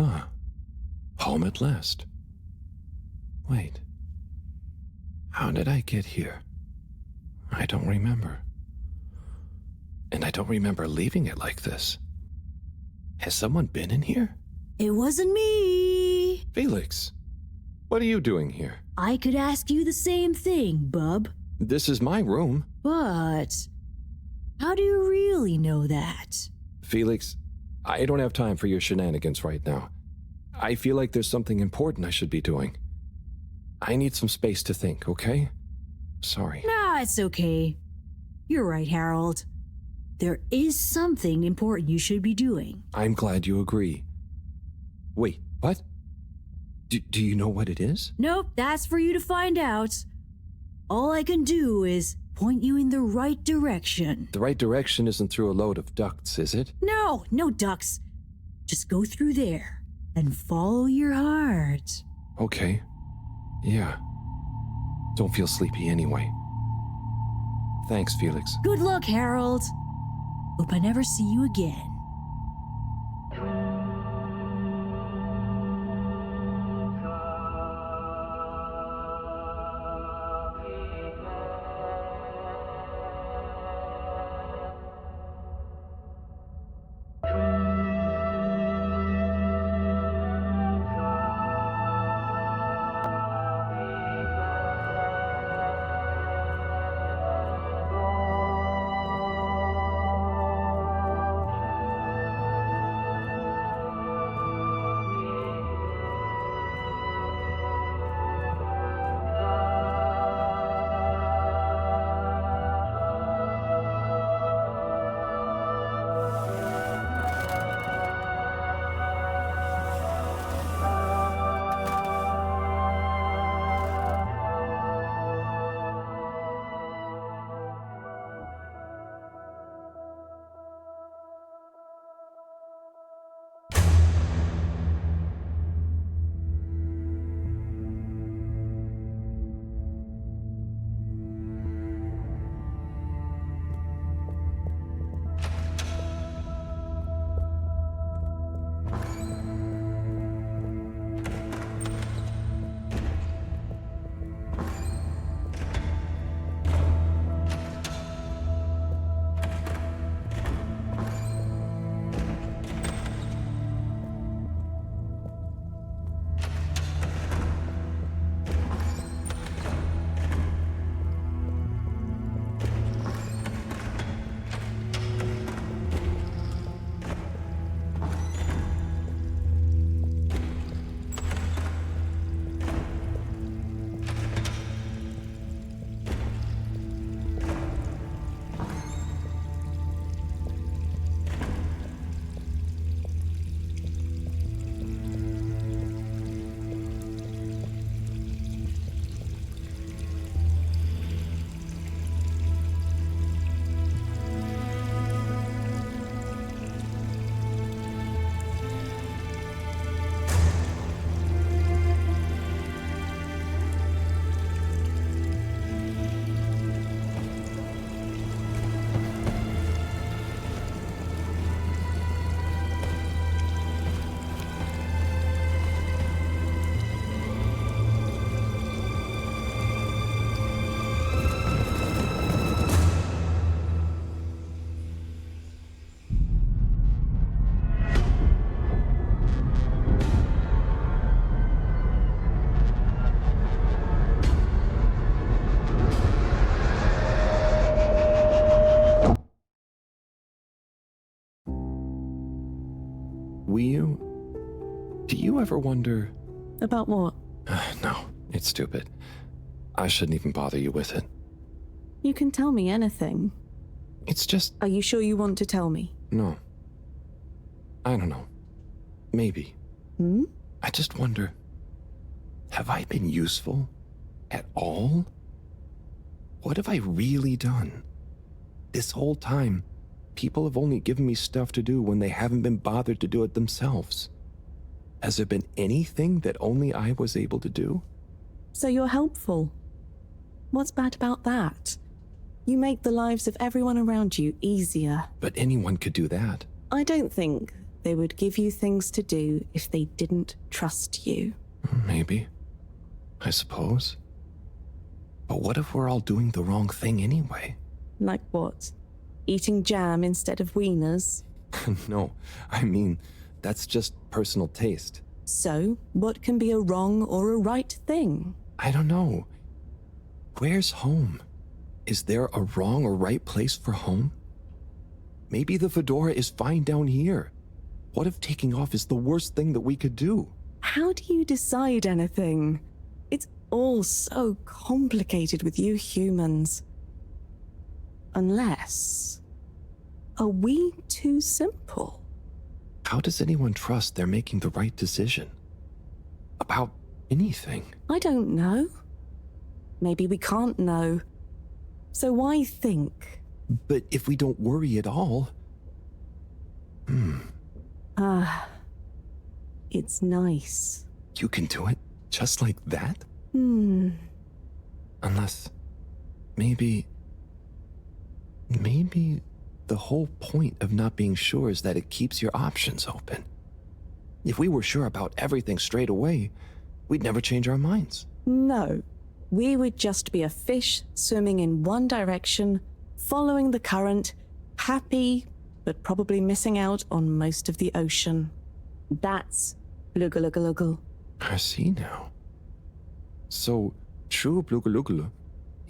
Ah, home at last. Wait. How did I get here? I don't remember. And I don't remember leaving it like this. Has someone been in here? It wasn't me. Felix, what are you doing here? I could ask you the same thing, bub. This is my room. But how do you really know that? Felix, I don't have time for your shenanigans right now. I feel like there's something important I should be doing. I need some space to think, okay? Sorry. Nah, it's okay. You're right, Harold. There is something important you should be doing. I'm glad you agree. Wait, what? Do you know what it is? Nope, that's for you to find out. All I can do is point you in the right direction. The right direction isn't through a load of ducts, is it? No, no ducks. Just go through there and follow your heart. Okay. Yeah. Don't feel sleepy anyway. Thanks, Felix. Good luck, Harold. Hope I never see you again. Do you ever wonder... About what? No, it's stupid. I shouldn't even bother you with it. You can tell me anything. It's just... Are you sure you want to tell me? No. I don't know. Maybe. Hmm? I just wonder, have I been useful at all? What have I really done? This whole time, people have only given me stuff to do when they haven't been bothered to do it themselves. Has there been anything that only I was able to do? So you're helpful. What's bad about that? You make the lives of everyone around you easier. But anyone could do that. I don't think they would give you things to do if they didn't trust you. Maybe. I suppose. But what if we're all doing the wrong thing anyway? Like what? Eating jam instead of wieners? No, I mean, that's just personal taste. So, what can be a wrong or a right thing? I don't know. Where's home? Is there a wrong or right place for home? Maybe the fedora is fine down here. What if taking off is the worst thing that we could do? How do you decide anything? It's all so complicated with you humans. Unless... Are we too simple? How does anyone trust they're making the right decision? About anything? I don't know. Maybe we can't know. So why think? But if we don't worry at all... It's nice. You can do it just like that? Unless... Maybe the whole point of not being sure is that it keeps your options open. If we were sure about everything straight away, we'd never change our minds. No. We would just be a fish swimming in one direction, following the current, happy, but probably missing out on most of the ocean. That's bluggaluggaluggal. I see now. So, true bluggaluggal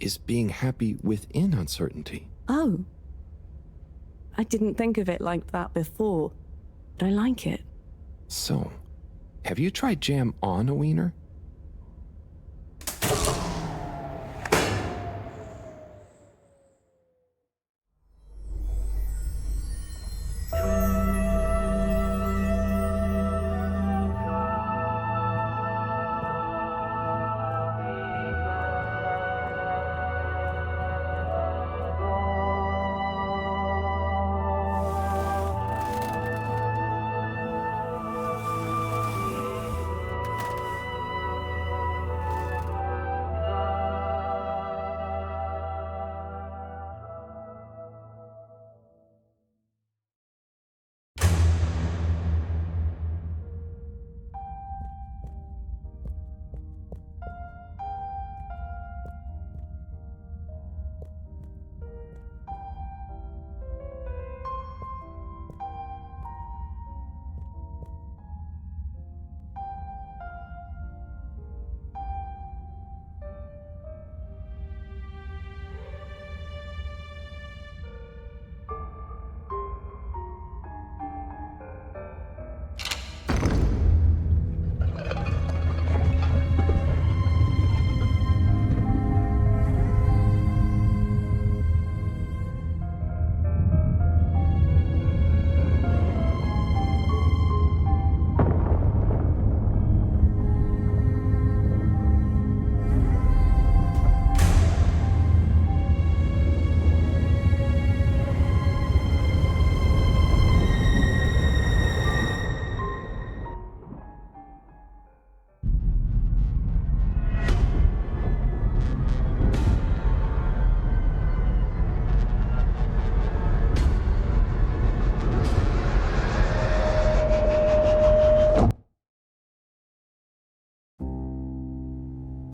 is being happy within uncertainty. Oh. I didn't think of it like that before, but I like it. So, have you tried jam on a wiener?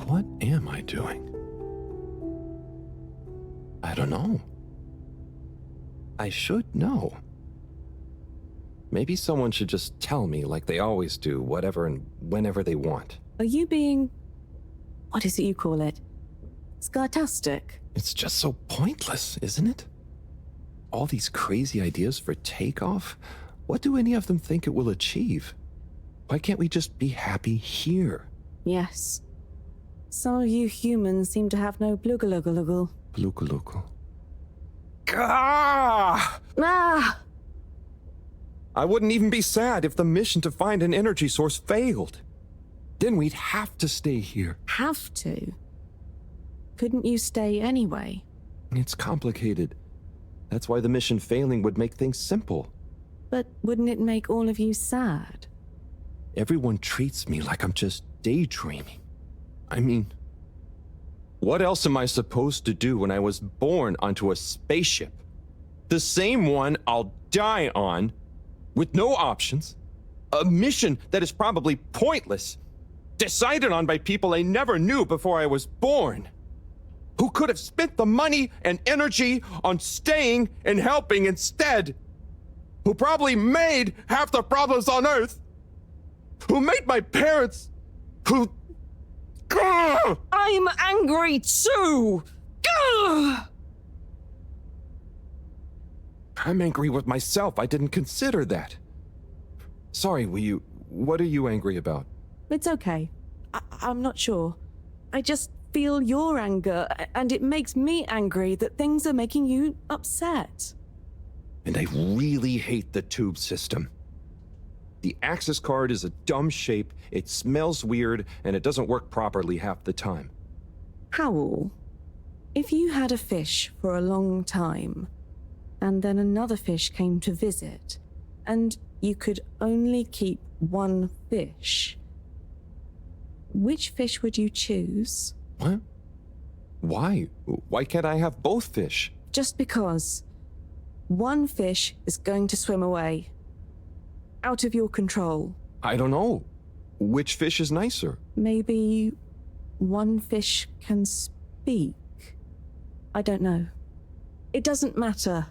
What am I doing? I don't know. I should know. Maybe someone should just tell me like they always do, whatever and whenever they want. Are you being... what is it you call it? Sarcastic? It's just so pointless, isn't it? All these crazy ideas for takeoff, what do any of them think it will achieve? Why can't we just be happy here? Yes. Some of you humans seem to have no bluggaluggaluggal. Bluggaluggal. Gah! Ah! I wouldn't even be sad if the mission to find an energy source failed. Then we'd have to stay here. Have to? Couldn't you stay anyway? It's complicated. That's why the mission failing would make things simple. But wouldn't it make all of you sad? Everyone treats me like I'm just daydreaming. I mean, what else am I supposed to do when I was born onto a spaceship? The same one I'll die on with no options, a mission that is probably pointless, decided on by people I never knew before I was born, who could have spent the money and energy on staying and helping instead, who probably made half the problems on Earth, who made my parents, who... I'm angry too! I'm angry with myself. I didn't consider that. Sorry, what are you angry about? It's okay. I'm not sure. I just feel your anger, and it makes me angry that things are making you upset. And I really hate the tube system. The access card is a dumb shape, it smells weird, and it doesn't work properly half the time. Howl, if you had a fish for a long time, and then another fish came to visit, and you could only keep one fish, which fish would you choose? What? Why? Why can't I have both fish? Just because one fish is going to swim away. Out of your control. I don't know. Which fish is nicer? Maybe one fish can speak. I don't know. It doesn't matter.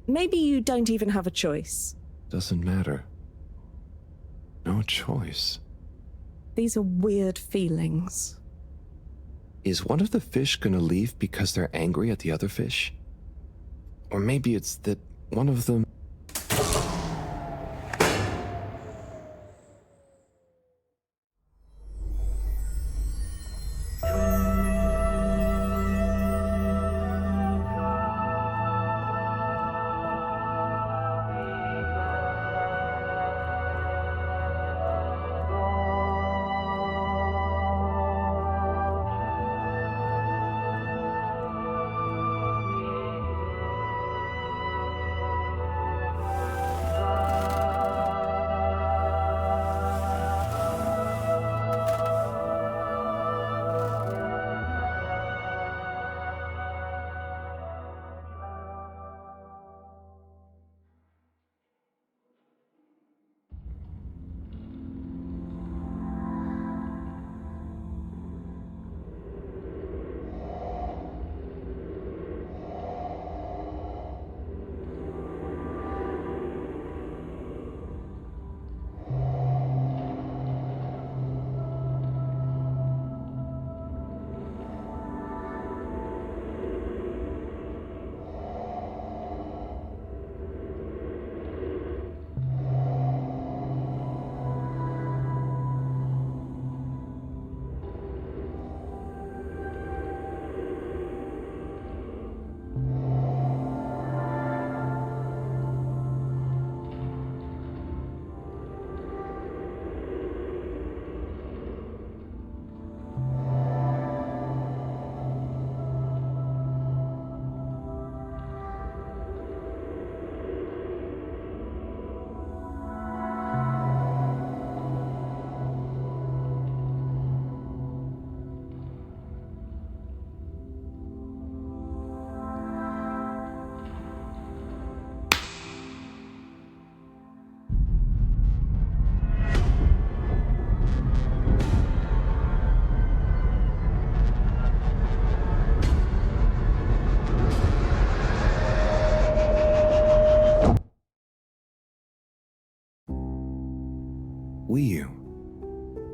Maybe you don't even have a choice. Doesn't matter. No choice. These are weird feelings. Is one of the fish gonna leave because they're angry at the other fish? Or maybe it's that one of them...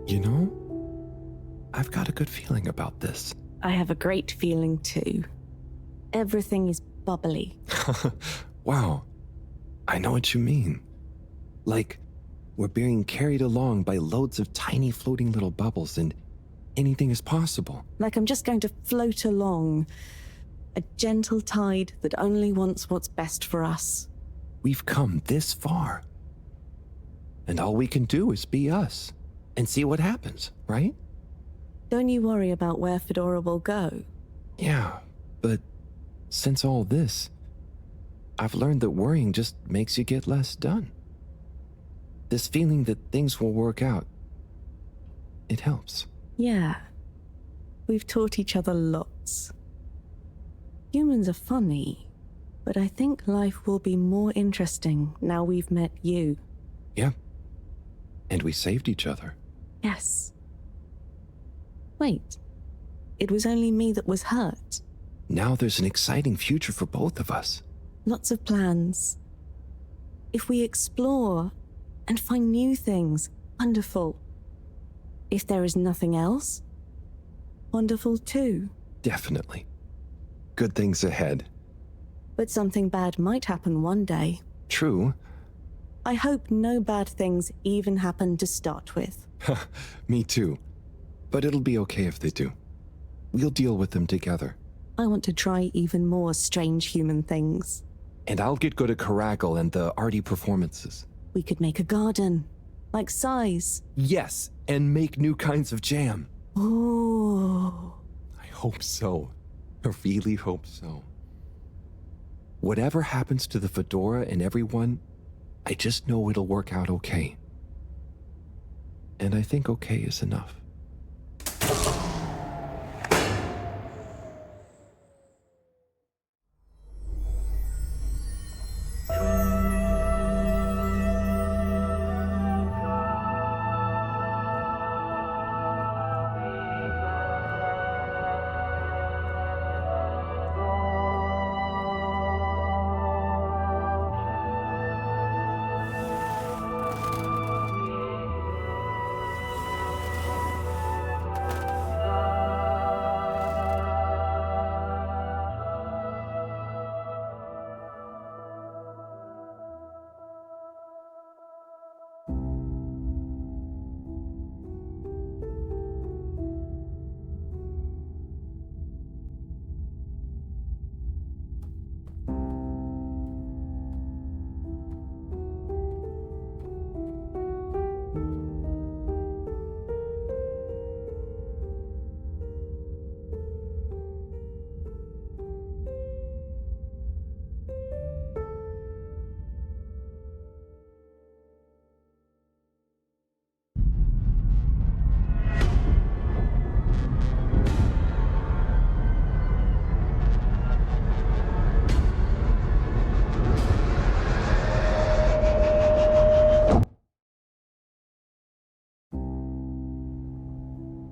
You know, I've got a good feeling about this. I have a great feeling too. Everything is bubbly. Wow, I know what you mean. Like, we're being carried along by loads of tiny floating little bubbles and anything is possible. Like I'm just going to float along. A gentle tide that only wants what's best for us. We've come this far. And all we can do is be us and see what happens, right? Don't you worry about where Fedora will go. Yeah, but since all this, I've learned that worrying just makes you get less done. This feeling that things will work out, it helps. Yeah. We've taught each other lots. Humans are funny. But I think life will be more interesting now we've met you. Yeah. And we saved each other. Yes. Wait. It was only me that was hurt. Now there's an exciting future for both of us. Lots of plans. If we explore and find new things, wonderful. If there is nothing else, wonderful too. Definitely. Good things ahead. But something bad might happen one day. True. I hope no bad things even happen to start with. Me too. But it'll be okay if they do. We'll deal with them together. I want to try even more strange human things. And I'll get good at Caragal and the arty performances. We could make a garden, like size. Yes, and make new kinds of jam. Oh. I hope so. I really hope so. Whatever happens to the fedora and everyone, I just know it'll work out okay. And I think okay is enough.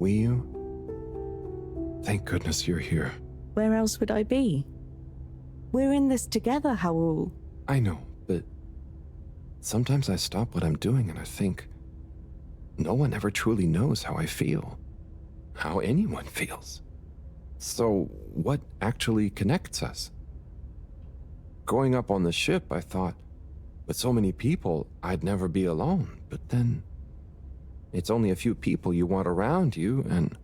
Will you? Thank goodness you're here. Where else would I be? We're in this together, Harold. I know, but sometimes I stop what I'm doing and I think, no one ever truly knows how I feel, how anyone feels. So what actually connects us? Growing up on the ship, I thought, with so many people, I'd never be alone, but then it's only a few people you want around you, and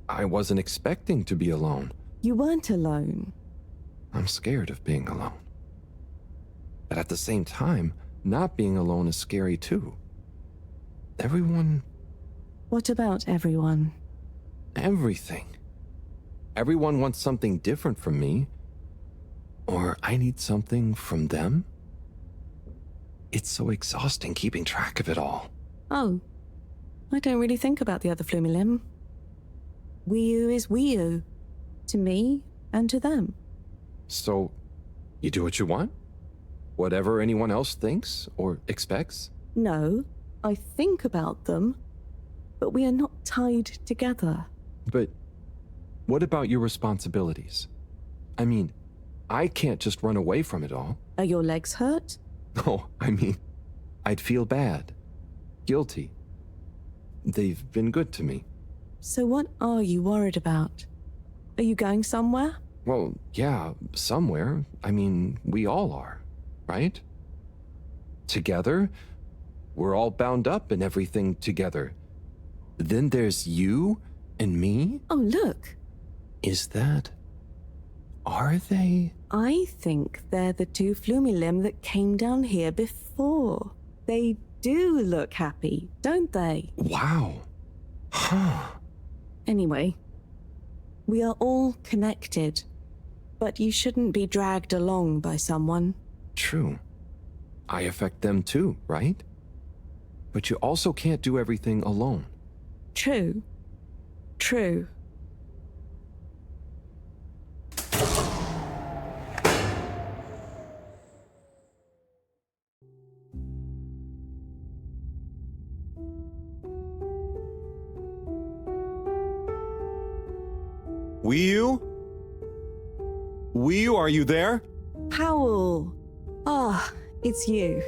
I wasn't expecting to be alone. You weren't alone. I'm scared of being alone. But at the same time, not being alone is scary too. Everyone... What about everyone? Everything. Everyone wants something different from me. Or I need something from them. It's so exhausting keeping track of it all. Oh, I don't really think about the other Flumilim. Wii-U is Wii-U. To me and to them. So, you do what you want? Whatever anyone else thinks or expects? No, I think about them, but we are not tied together. But what about your responsibilities? I mean, I can't just run away from it all. Are your legs hurt? No, I mean, I'd feel bad. Guilty. They've been good to me. So what are you worried about? Are you going somewhere? Well, yeah, somewhere. I mean, we all are, right? Together, we're all bound up in everything together. Then there's you and me? Oh, look. Is that... Are they? I think they're the two Flumilim that came down here before. They do look happy, don't they? Wow. Huh. Anyway, we are all connected, but you shouldn't be dragged along by someone. True. I affect them too, right? But you also can't do everything alone. True. True. Wii U, are you there? Powell! Ah, it's you.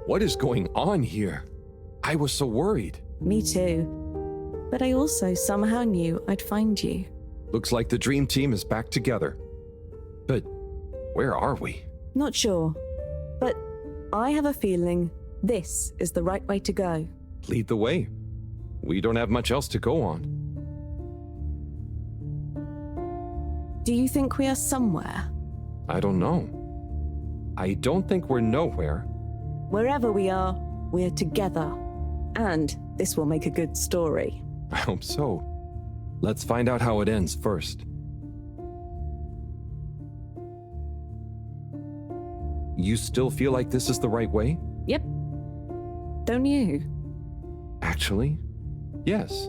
What is going on here? I was so worried. Me too. But I also somehow knew I'd find you. Looks like the dream team is back together. But where are we? Not sure. But I have a feeling this is the right way to go. Lead the way. We don't have much else to go on. Do you think we are somewhere? I don't know. I don't think we're nowhere. Wherever we are, we're together. And this will make a good story. I hope so. Let's find out how it ends first. You still feel like this is the right way? Yep. Don't you? Actually, yes.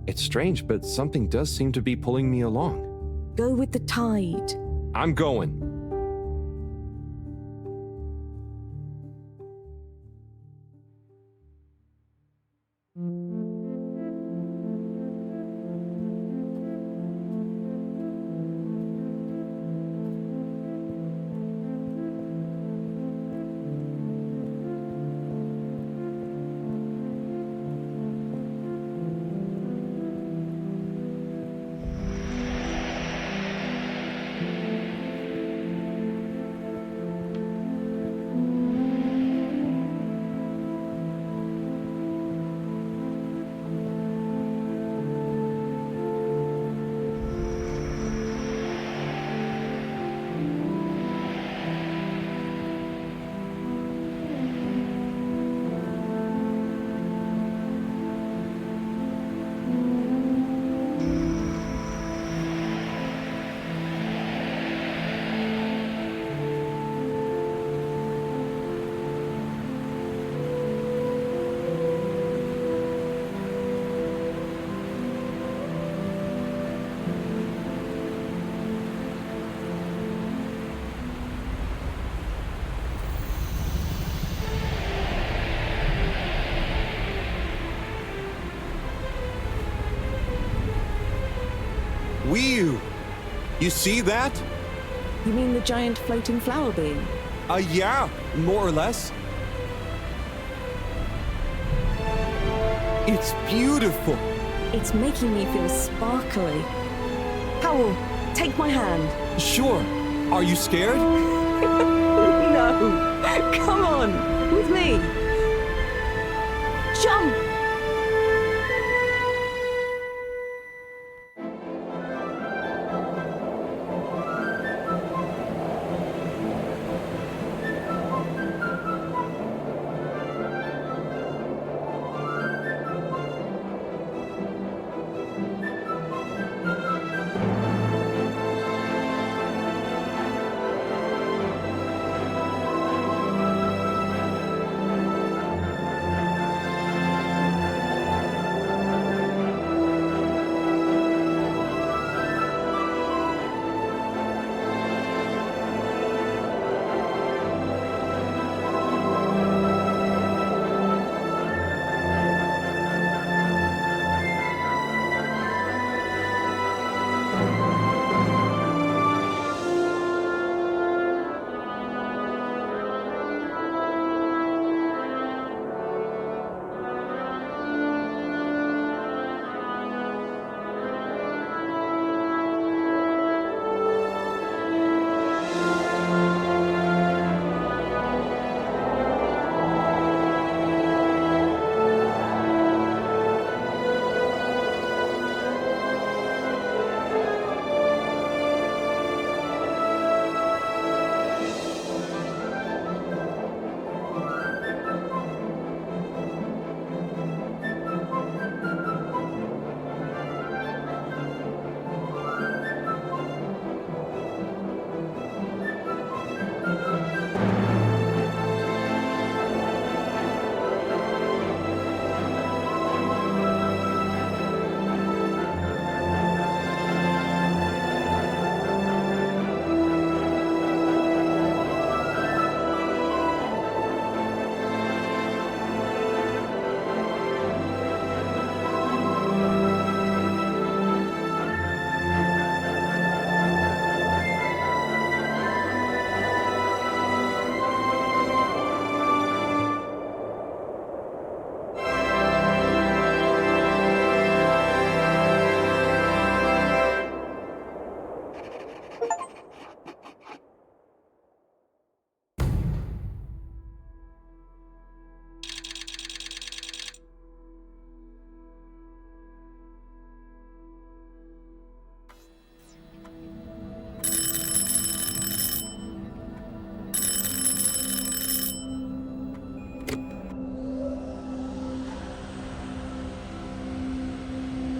It's strange, but something does seem to be pulling me along. Go with the tide. I'm going. Wii U, you see that? You mean the giant floating flower beam? Yeah, more or less. It's beautiful. It's making me feel sparkly. Powell, take my hand. Sure. Are you scared? No! Come on! With me! Jump!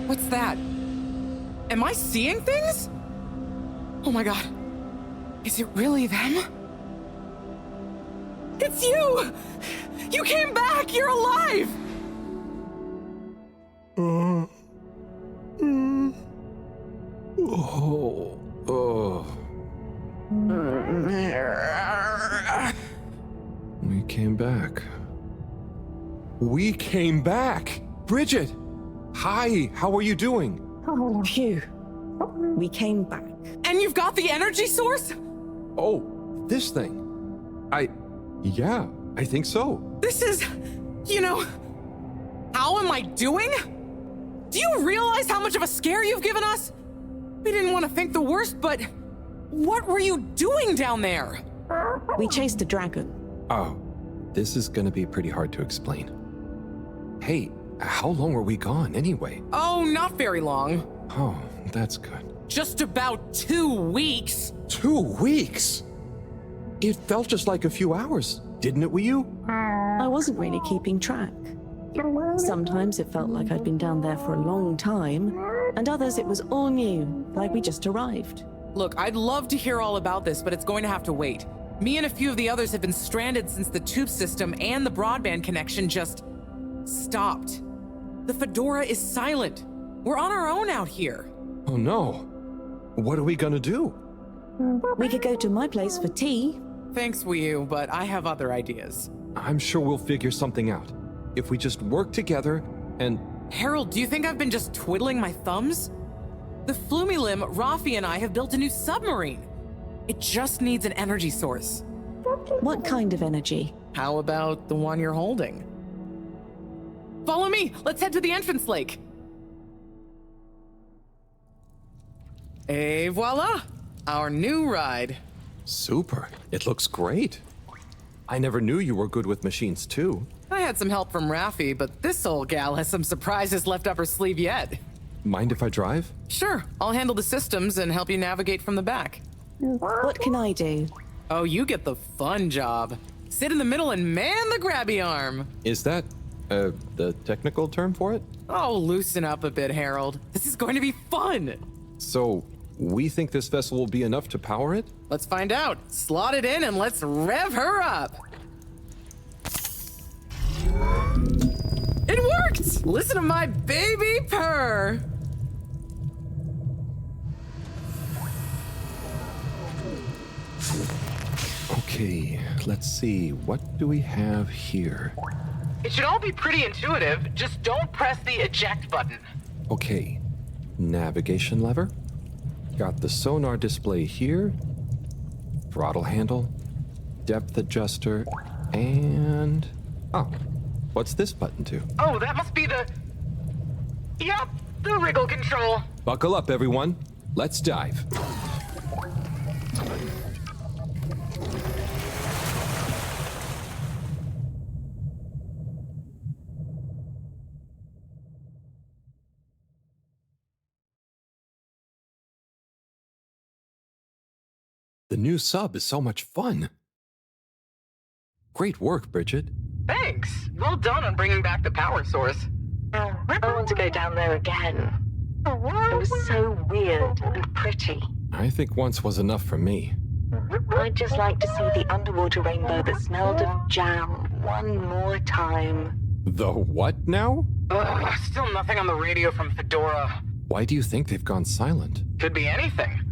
What's that? Am I seeing things? Oh my god. Is it really them? It's you! You came back! You're alive! We came back. We came back! Bridget! Hi, how are you doing? Phew. We came back. And you've got the energy source? Oh, this thing. Yeah, I think so. This is... How am I doing? Do you realize how much of a scare you've given us? We didn't want to think the worst, but... What were you doing down there? We chased a dragon. Oh, this is gonna be pretty hard to explain. Hey, how long were we gone anyway? Oh, not very long. Oh, that's good. Just about 2 weeks. 2 weeks? It felt just like a few hours, didn't it, Wii U? I wasn't really keeping track. Sometimes it felt like I'd been down there for a long time, and others it was all new, like we just arrived. Look, I'd love to hear all about this, but it's going to have to wait. Me and a few of the others have been stranded since the tube system and the broadband connection just stopped. The Fedora is silent. We're on our own out here. Oh no. What are we gonna do? We could go to my place for tea. Thanks, Wii U, but I have other ideas. I'm sure we'll figure something out. If we just work together and... Harold, do you think I've been just twiddling my thumbs? The Flumilim, Rafi, and I have built a new submarine. It just needs an energy source. What kind of energy? How about the one you're holding? Follow me! Let's head to the entrance lake! Et voila! Our new ride. Super. It looks great. I never knew you were good with machines too. I had some help from Rafi, but this old gal has some surprises left up her sleeve yet. Mind if I drive? Sure, I'll handle the systems and help you navigate from the back. What can I do? Oh, you get the fun job. Sit in the middle and man the grabby arm. Is that, the technical term for it? Oh, loosen up a bit, Harold. This is going to be fun. So, we think this vessel will be enough to power it? Let's find out. Slot it in and let's rev her up. It worked! Listen to my baby purr. Okay, let's see. What do we have here? It should all be pretty intuitive. Just don't press the eject button. Okay, navigation lever. Got the sonar display here. Throttle handle. Depth adjuster. And... oh, what's this button do? Oh, that must be the... Yep, the wriggle control. Buckle up, everyone. Let's dive. The new sub is so much fun. Great work, Bridget. Thanks. Well done on bringing back the power source. I want to go down there again. It was so weird and pretty. I think once was enough for me. I'd just like to see the underwater rainbow that smelled of jam one more time. The what now? Still nothing on the radio from Fedora. Why do you think they've gone silent? Could be anything.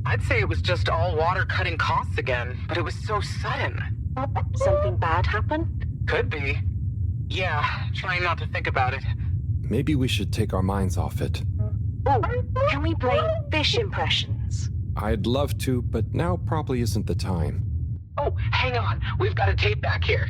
I'd say it was just all water cutting costs again, but it was so sudden. Something bad happened? Could be. Yeah, trying not to think about it. Maybe we should take our minds off it. Oh, can we play fish impressions? I'd love to, but now probably isn't the time. Oh, hang on. We've got a tape back here.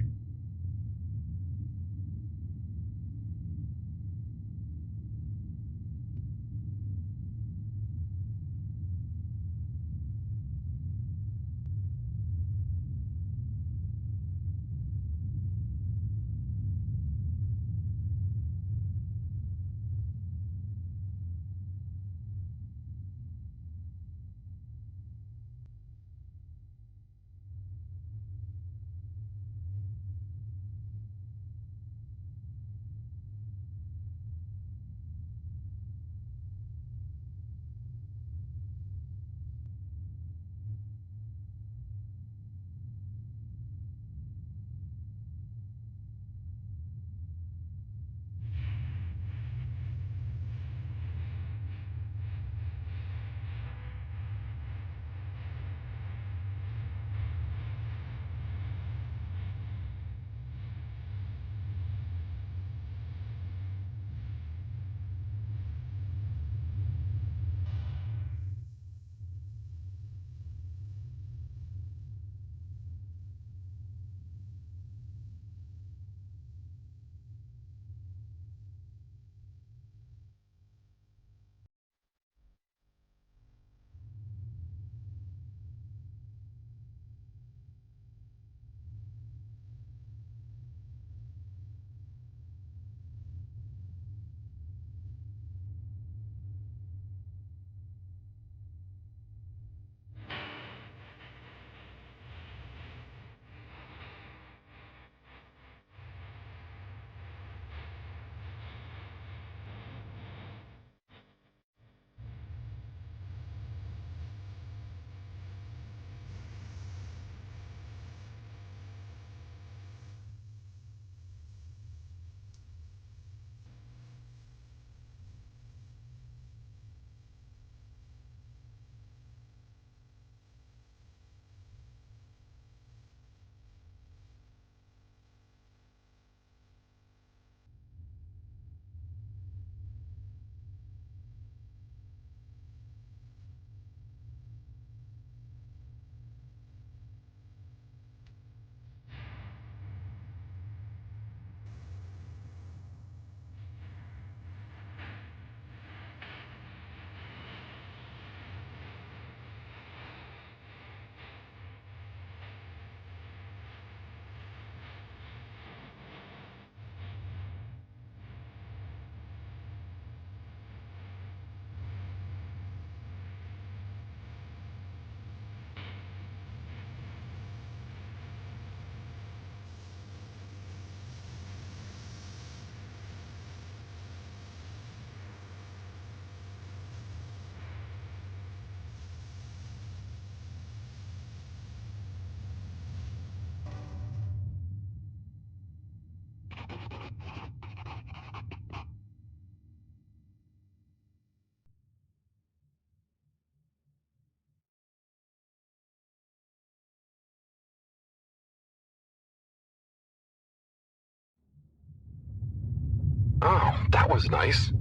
Oh, that was nice.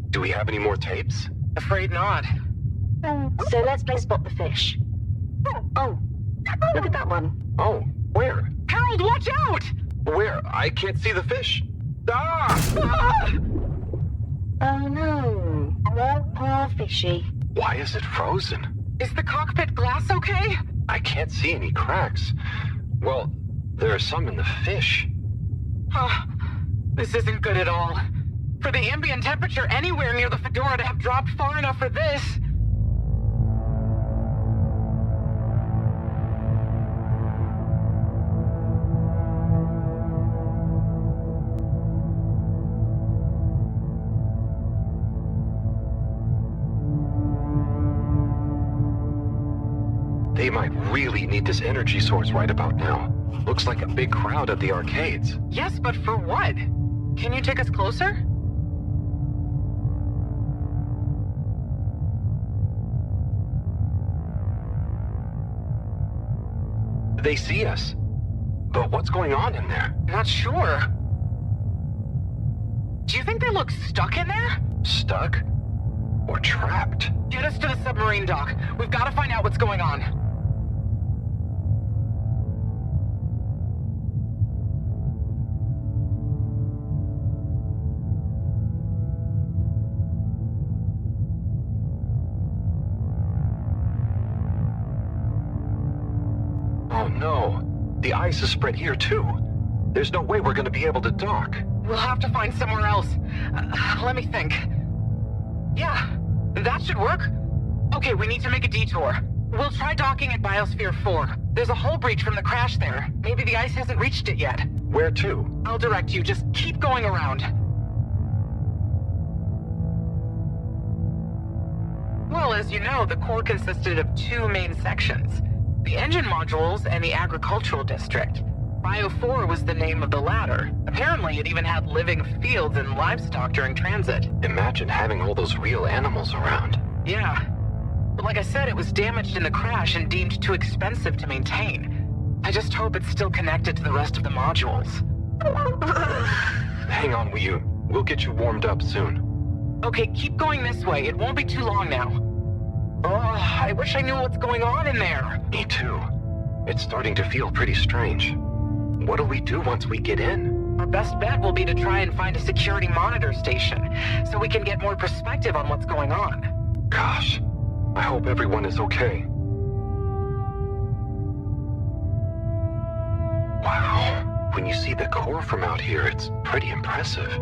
Do we have any more tapes? Afraid not. So let's play Spot the Fish. Oh, look at that one. Oh, where? Harold, watch out! Where? I can't see the fish. Ah! Oh no, poor fishy. Why is it frozen? Is the cockpit glass okay? I can't see any cracks. Well, there are some in the fish. This isn't good at all. For the ambient temperature anywhere near the Fedora to have dropped far enough for this. They might really need this energy source right about now. Looks like a big crowd at the arcades. Yes, but for what? Can you take us closer? They see us. But what's going on in there? Not sure. Do you think they look stuck in there? Stuck? Or trapped? Get us to the submarine dock. We've got to find out what's going on. Oh no. The ice is spread here too. There's no way we're gonna be able to dock. We'll have to find somewhere else. Let me think. Yeah, that should work. Okay, we need to make a detour. We'll try docking at Biosphere 4. There's a hull breach from the crash there. Maybe the ice hasn't reached it yet. Where to? I'll direct you. Just keep going around. Well, as you know, the core consisted of two main sections. The engine modules and the agricultural district. Bio 4 was the name of the latter. Apparently, it even had living fields and livestock during transit. Imagine having all those real animals around. Yeah. But like I said, it was damaged in the crash and deemed too expensive to maintain. I just hope it's still connected to the rest of the modules. Hang on, we'll get you warmed up soon. Okay, keep going this way. It won't be too long now. Oh, I wish I knew what's going on in there. Me too. It's starting to feel pretty strange. What do we do once we get in? Our best bet will be to try and find a security monitor station, so we can get more perspective on what's going on. Gosh, I hope everyone is okay. Wow, when you see the core from out here, it's pretty impressive.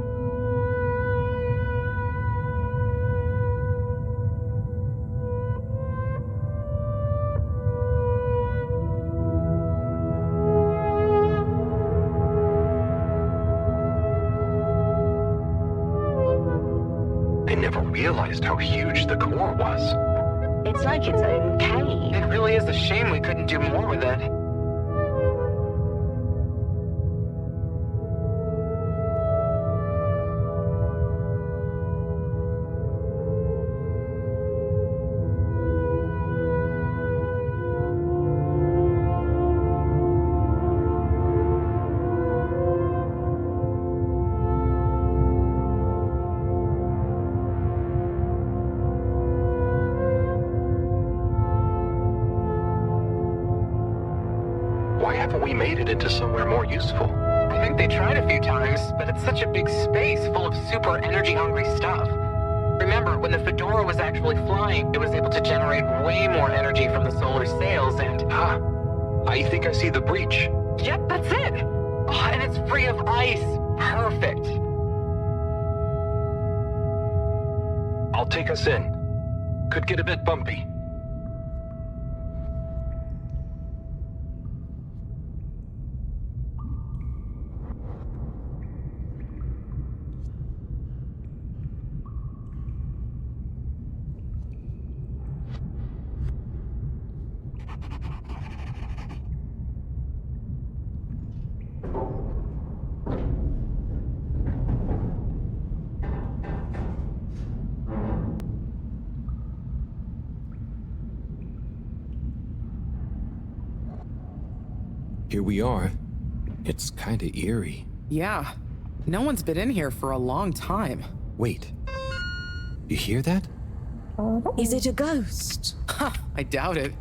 I never realized how huge the core was. It's like its own cave. It really is a shame we couldn't do more with it. Why haven't we made it into somewhere more useful? I think they tried a few times, but it's such a big space full of super energy-hungry stuff. Remember, when the Fedora was actually flying, it was able to generate way more energy from the solar sails and... I think I see the breach. Yep, that's it! Oh, and it's free of ice. Perfect. I'll take us in. Could get a bit bumpy. Here we are. It's kinda eerie. Yeah. No one's been in here for a long time. Wait. You hear that? Is it a ghost? Huh, I doubt it.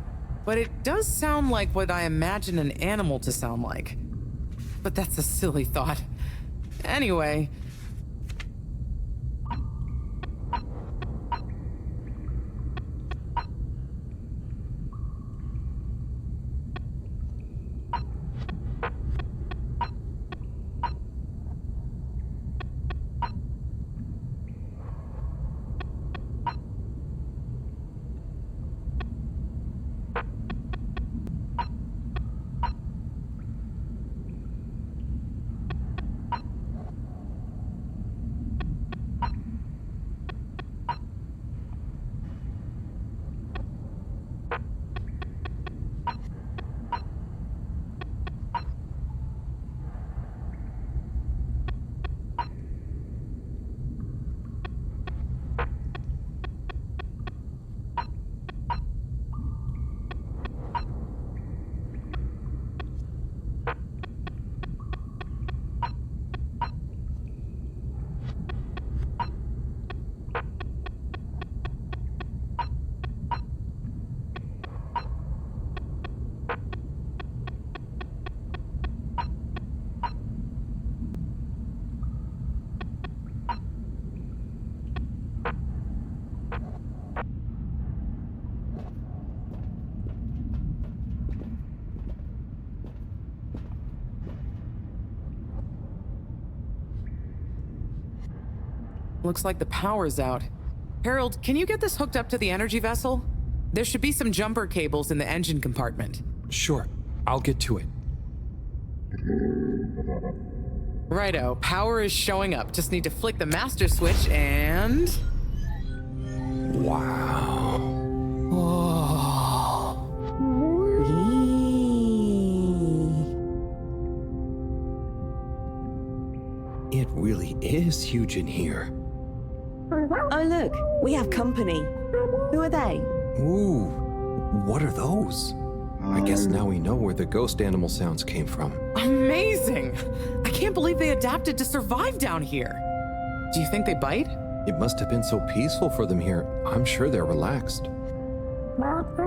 But it does sound like what I imagine an animal to sound like. But that's a silly thought. Anyway. Looks like the power's out. Harold, can you get this hooked up to the energy vessel? There should be some jumper cables in the engine compartment. Sure. I'll get to it. Righto, power is showing up. Just need to flick the master switch and... Wow. It really is huge in here. Oh, look, we have company. Who are they? Ooh, what are those? I guess now we know where the ghost animal sounds came from. Amazing! I can't believe they adapted to survive down here. Do you think they bite? It must have been so peaceful for them here. I'm sure they're relaxed.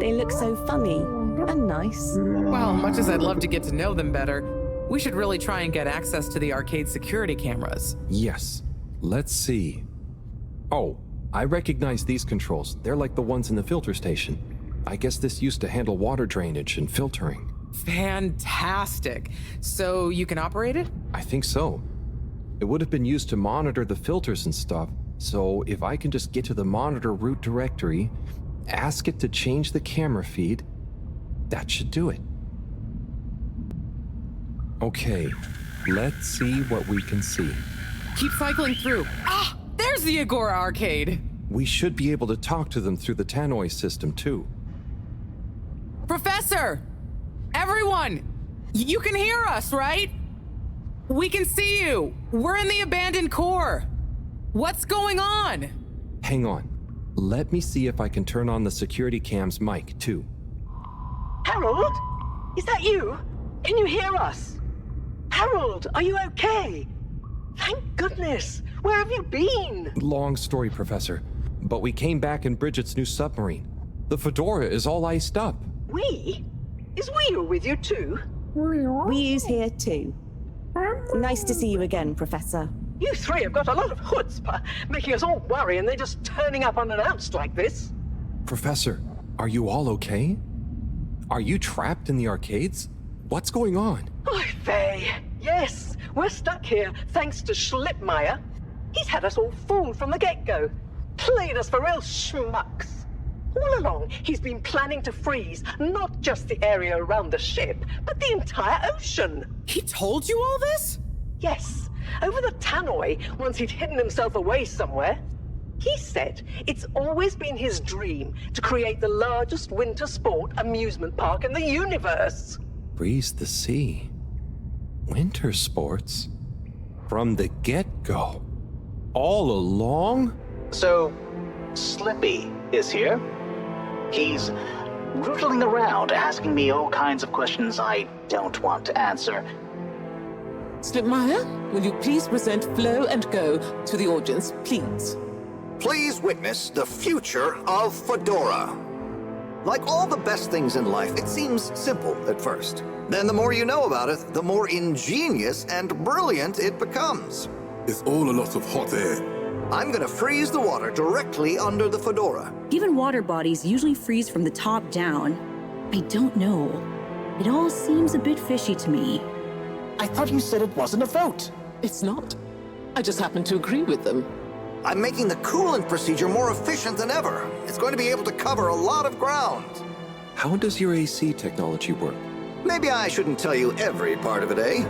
They look so funny and nice. Well, much as I'd love to get to know them better, we should really try and get access to the arcade security cameras. Yes. Let's see. Oh, I recognize these controls. They're like the ones in the filter station. I guess this used to handle water drainage and filtering. Fantastic. So you can operate it? I think so. It would have been used to monitor the filters and stuff, so if I can just get to the monitor root directory, ask it to change the camera feed, that should do it. Okay, let's see what we can see. Keep cycling through. Ah, there's the Agora arcade. We should be able to talk to them through the tannoy system, too. Professor! Everyone! You can hear us, right? We can see you! We're in the abandoned core! What's going on? Hang on. Let me see if I can turn on the security cam's mic, too. Harold? Is that you? Can you hear us? Harold, are you okay? Thank goodness. Where have you been? Long story, Professor. But we came back in Bridget's new submarine. The Fedora is all iced up. We? Is we with you too? We's here too. Nice to see you again, Professor. You three have got a lot of chutzpah, making us all worry and then just turning up unannounced like this. Professor, are you all okay? Are you trapped in the arcades? What's going on? Oy vey. Yes, we're stuck here thanks to Schlippmeyer. He's had us all fooled from the get-go. Played us for real schmucks. All along, he's been planning to freeze not just the area around the ship, but the entire ocean. He told you all this? Yes, over the tannoy, once he'd hidden himself away somewhere. He said it's always been his dream to create the largest winter sport amusement park in the universe. Breeze the sea. Winter sports? From the get-go? All along? So, Slippy is here. He's rootling around asking me all kinds of questions I don't want to answer. Slipmeyer, will you please present Flow and Go to the audience, please? Please witness the future of Fedora. Like all the best things in life, it seems simple at first. Then the more you know about it, the more ingenious and brilliant it becomes. It's all a lot of hot air. I'm gonna freeze the water directly under the Fedora. Given water bodies usually freeze from the top down, I don't know. It all seems a bit fishy to me. I thought you said it wasn't a vote. It's not. I just happen to agree with them. I'm making the coolant procedure more efficient than ever. It's going to be able to cover a lot of ground. How does your AC technology work? Maybe I shouldn't tell you every part of it, eh?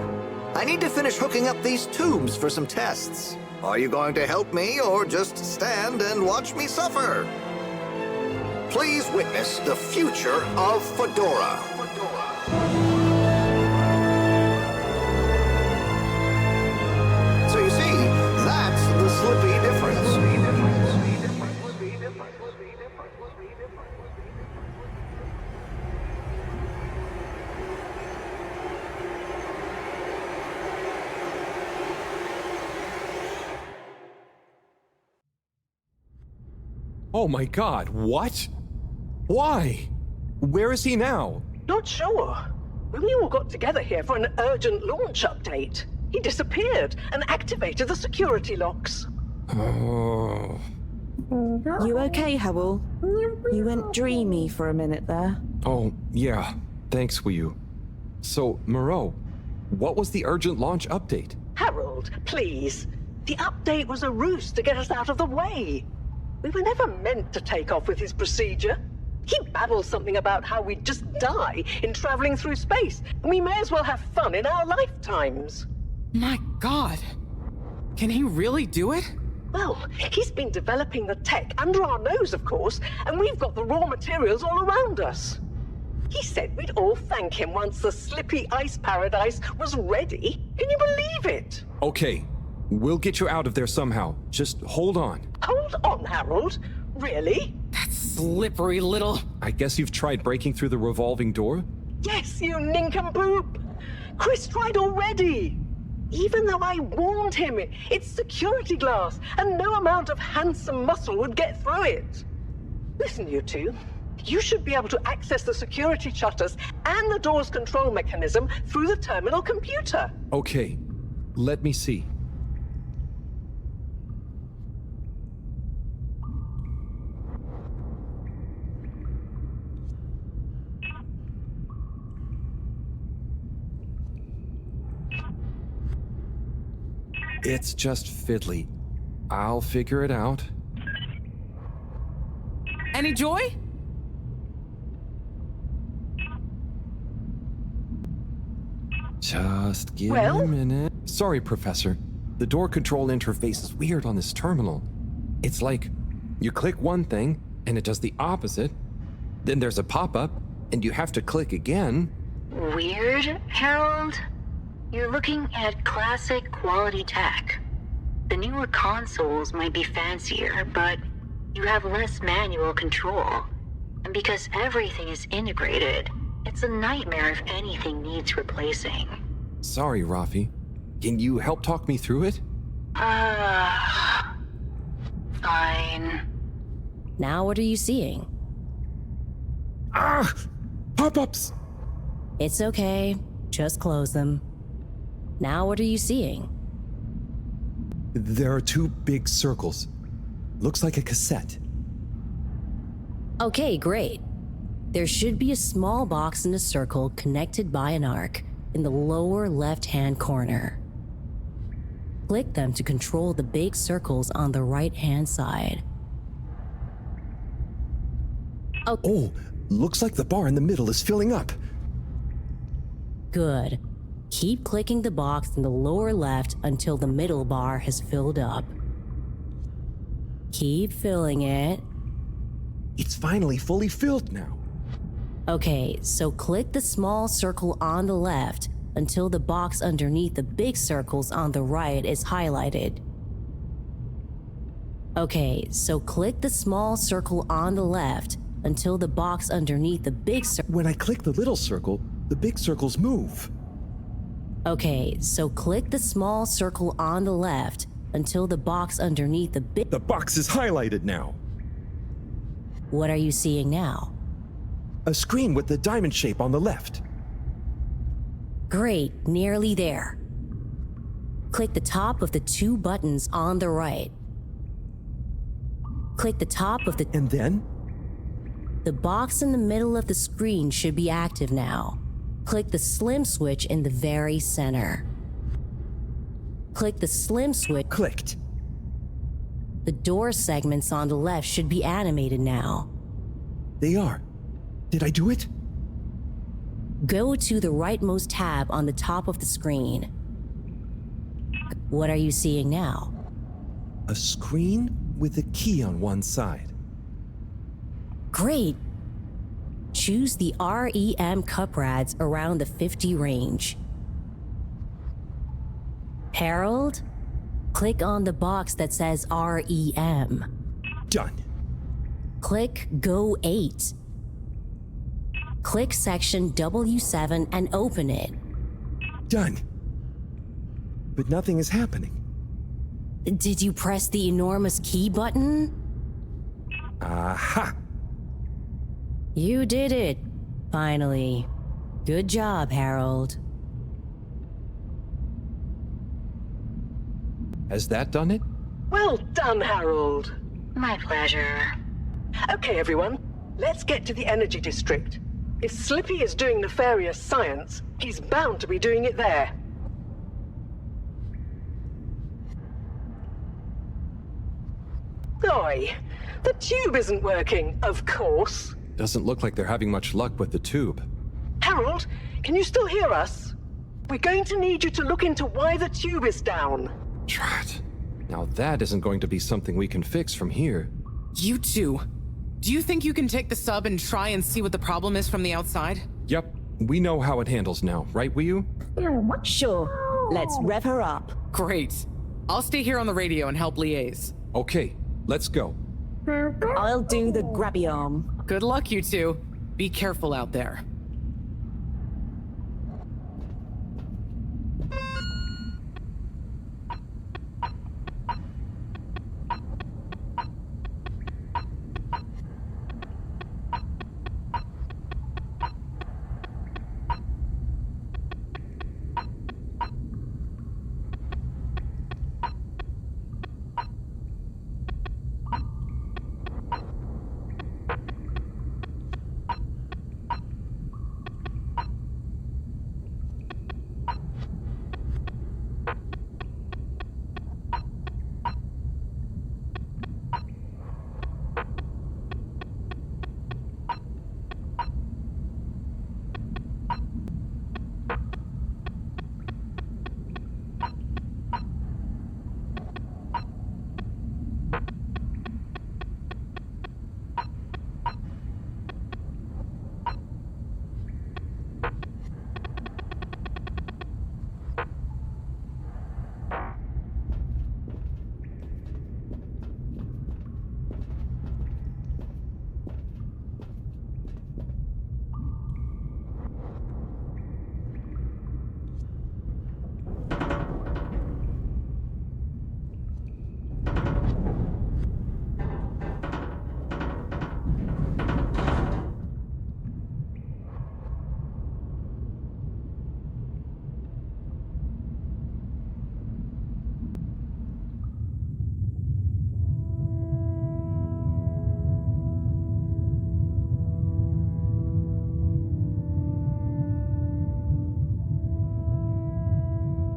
I need to finish hooking up these tubes for some tests. Are you going to help me or just stand and watch me suffer? Please witness the future of Fedora. So you see, that's the Slippy difference. Oh my god, what? Why? Where is he now? Not sure. We all got together here for an urgent launch update. He disappeared and activated the security locks. Oh. You okay, Howell? You went dreamy for a minute there. Oh, yeah. Thanks, Wiyu. So, Moreau, what was the urgent launch update? Harold, please. The update was a ruse to get us out of the way. We were never meant to take off with his procedure. He babbles something about how we'd just die in traveling through space, and we may as well have fun in our lifetimes. My God. Can he really do it? Well, he's been developing the tech under our nose, of course, and we've got the raw materials all around us. He said we'd all thank him once the Slippy Ice Paradise was ready. Can you believe it? Okay, we'll get you out of there somehow. Just hold on. Hold on, Harold. Really? That slippery little... I guess you've tried breaking through the revolving door? Yes, you nincompoop. Chris tried already. Even though I warned him, it's security glass, and no amount of handsome muscle would get through it. Listen, you two. You should be able to access the security shutters and the door's control mechanism through the terminal computer. Okay, let me see. It's just fiddly. I'll figure it out. Any joy? Just give me a minute. Sorry, Professor. The door control interface is weird on this terminal. It's like you click one thing and it does the opposite. Then there's a pop-up and you have to click again. Weird, Harold? You're looking at classic quality tech. The newer consoles might be fancier, but you have less manual control. And because everything is integrated, it's a nightmare if anything needs replacing. Sorry, Rafi. Can you help talk me through it? Fine. Now what are you seeing? Ah! Pop-ups! It's okay. Just close them. Now what are you seeing? There are two big circles. Looks like a cassette. Okay, great. There should be a small box in a circle connected by an arc in the lower left-hand corner. Click them to control the big circles on the right-hand side. Oh, looks like the bar in the middle is filling up. Good. Keep clicking the box in the lower left until the middle bar has filled up. Keep filling it. It's finally fully filled now. Okay, so click the small circle on the left until the box underneath the big circles on the right is highlighted. Okay, so click the small circle on the left until the box underneath the big circle... When I click the little circle, the big circles move. Okay, so click the small circle on the left until the box underneath the big... The box is highlighted now. What are you seeing now? A screen with the diamond shape on the left. Great, nearly there. Click the top of the 2 buttons on the right. Click the top of the... And then? The box in the middle of the screen should be active now. Click the slim switch in the very center. Click the slim switch. Clicked. The door segments on the left should be animated now. They are. Did I do it? Go to the rightmost tab on the top of the screen. What are you seeing now? A screen with a key on one side. Great. Choose the REM cup rads around the 50 range. Harold, click on the box that says REM. Done. Click Go 8. Click section W7 and open it. Done. But nothing is happening. Did you press the enormous key button? Aha! You did it, finally. Good job, Harold. Has that done it? Well done, Harold. My pleasure. Okay, everyone, let's get to the energy district. If Slippy is doing nefarious science, he's bound to be doing it there. Oi, the tube isn't working, of course. Doesn't look like they're having much luck with the tube. Harold, can you still hear us? We're going to need you to look into why the tube is down. Drat. Now that isn't going to be something we can fix from here. You two. Do you think you can take the sub and try and see what the problem is from the outside? Yep, we know how it handles now, right, Wiyu? Sure. Let's rev her up. Great. I'll stay here on the radio and help liaise. Okay, let's go. I'll do the grabby arm. Good luck, you two. Be careful out there.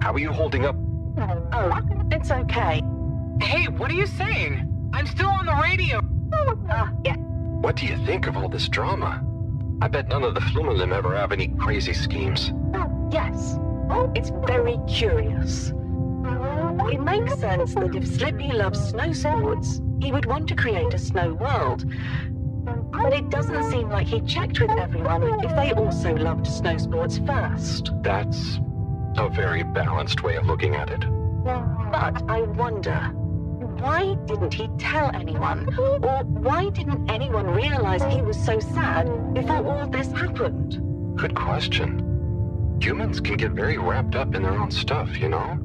How are you holding up? Oh, it's okay. Hey, what are you saying? I'm still on the radio. Yeah. What do you think of all this drama? I bet none of the Flumalim ever have any crazy schemes. Yes. It's very curious. It makes sense that if Slippy loves snow sports, he would want to create a snow world. But it doesn't seem like he checked with everyone if they also loved snow sports first. That's a very balanced way of looking at it. But I wonder, why didn't he tell anyone? Or why didn't anyone realize he was so sad before all this happened? Good question. Humans can get very wrapped up in their own stuff, you know?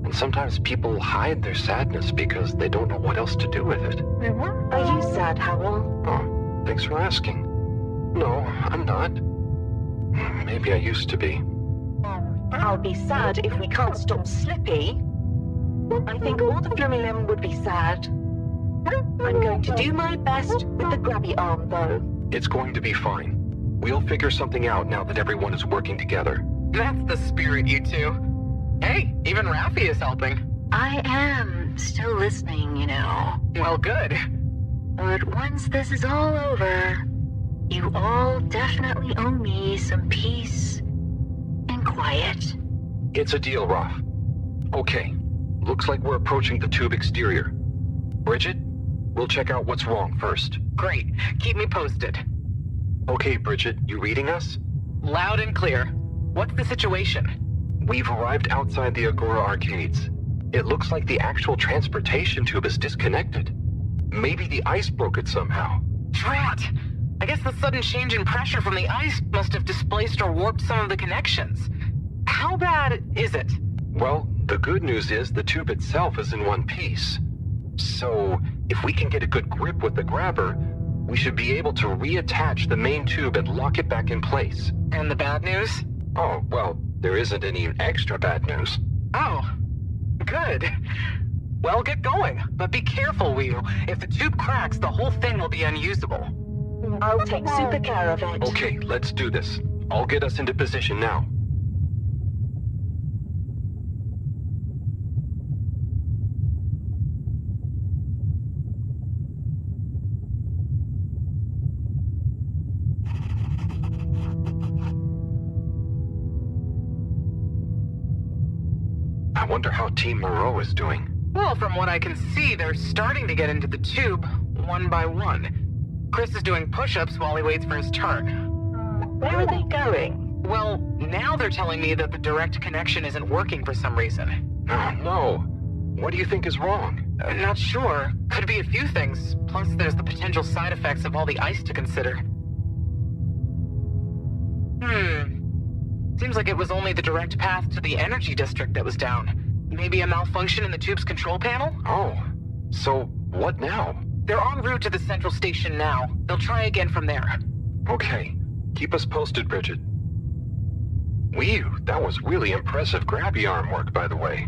And sometimes people hide their sadness because they don't know what else to do with it. Are you sad, Harold? Oh, thanks for asking. No, I'm not. Maybe I used to be. I'll be sad if we can't stop Slippy. I think all the Flumilim would be sad. I'm going to do my best with the grabby arm, though. It's going to be fine. We'll figure something out now that everyone is working together. That's the spirit, you two. Hey, even Raffi is helping. I am still listening, you know. Well, good. But once this is all over, you all definitely owe me some peace and quiet. It's a deal, Raf. Okay, looks like we're approaching the tube exterior. Bridget, we'll check out what's wrong first. Great. Keep me posted. Okay, Bridget, you reading us? Loud and clear. What's the situation? We've arrived outside the Agora arcades. It looks like the actual transportation tube is disconnected. Maybe the ice broke it somehow. Drat! I guess the sudden change in pressure from the ice must have displaced or warped some of the connections. How bad is it? Well, the good news is the tube itself is in one piece. So, if we can get a good grip with the grabber, we should be able to reattach the main tube and lock it back in place. And the bad news? Oh, well, there isn't any extra bad news. Oh, good. Well, get going, but be careful, Wheel. If the tube cracks, the whole thing will be unusable. I'll take super care of it. Okay, let's do this. I'll get us into position now. I wonder how Team Moreau is doing. Well, from what I can see, they're starting to get into the tube, one by one. Chris is doing push-ups while he waits for his turn. Where are they going? Well, now they're telling me that the direct connection isn't working for some reason. Oh, no. What do you think is wrong? Not sure. Could be a few things. Plus, there's the potential side effects of all the ice to consider. Seems like it was only the direct path to the energy district that was down. Maybe a malfunction in the tube's control panel? Oh, so what now? They're en route to the central station now. They'll try again from there. Okay. Keep us posted, Bridget. Whew, that was really impressive grabby arm work, by the way.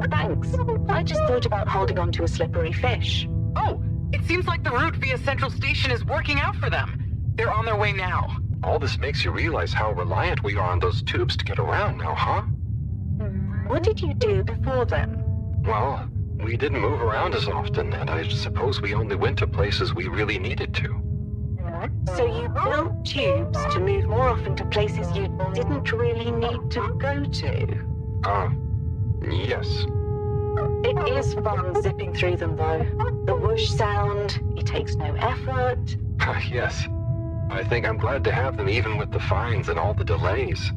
Thanks. I just thought about holding on to a slippery fish. Oh, it seems like the route via central station is working out for them. They're on their way now. All this makes you realize how reliant we are on those tubes to get around now, huh? What did you do before then? Well, we didn't move around as often, and I suppose we only went to places we really needed to. So you built tubes to move more often to places you didn't really need to go to? Yes. It is fun zipping through them, though. The whoosh sound, it takes no effort. Yes. I think I'm glad to have them even with the fines and all the delays.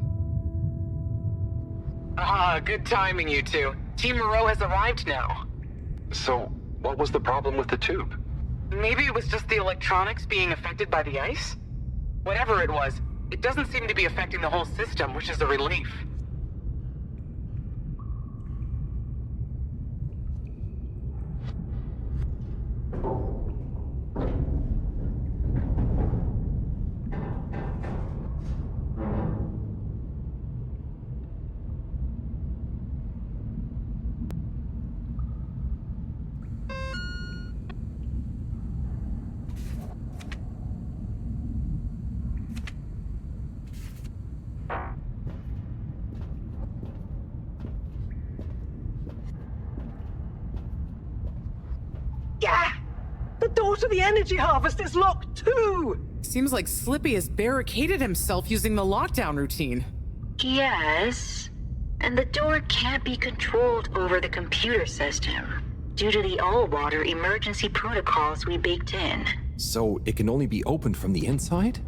Good timing, you two. Team Moreau has arrived now. So, what was the problem with the tube? Maybe it was just the electronics being affected by the ice? Whatever it was, it doesn't seem to be affecting the whole system, which is a relief. Yeah! The door to the energy harvest is locked too! Seems like Slippy has barricaded himself using the lockdown routine. Yes, and the door can't be controlled over the computer system due to the all-water emergency protocols we baked in. So it can only be opened from the inside?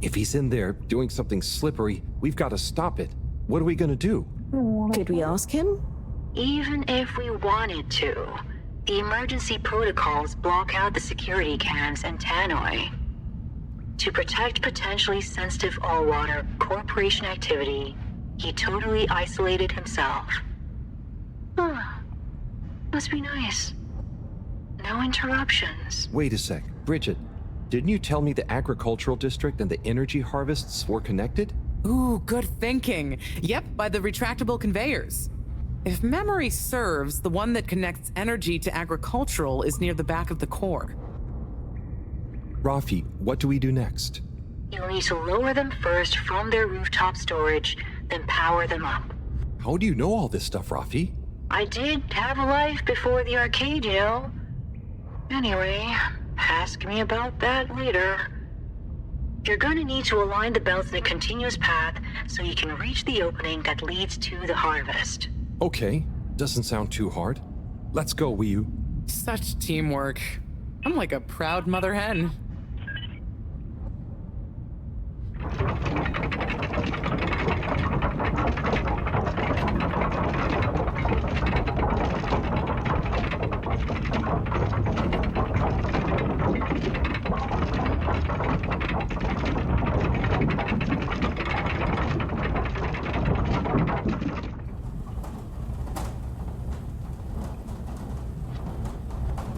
If he's in there doing something slippery, we've got to stop it. What are we going to do? Could we ask him? Even if we wanted to, the emergency protocols block out the security cams and tannoy. To protect potentially sensitive all-water corporation activity, He totally isolated himself. Must be nice. No interruptions. Wait a sec. Bridget, didn't you tell me the agricultural district and the energy harvests were connected? Ooh, good thinking. Yep, by the retractable conveyors. If memory serves, the one that connects energy to agricultural is near the back of the core. Rafi, what do we do next? You'll need to lower them first from their rooftop storage, then power them up. How do you know all this stuff, Rafi? I did have a life before the arcade, you know. Anyway, ask me about that later. You're going to need to align the belts in a continuous path so you can reach the opening that leads to the harvest. Okay, doesn't sound too hard. Let's go, Wii-U. Such teamwork. I'm like a proud mother hen.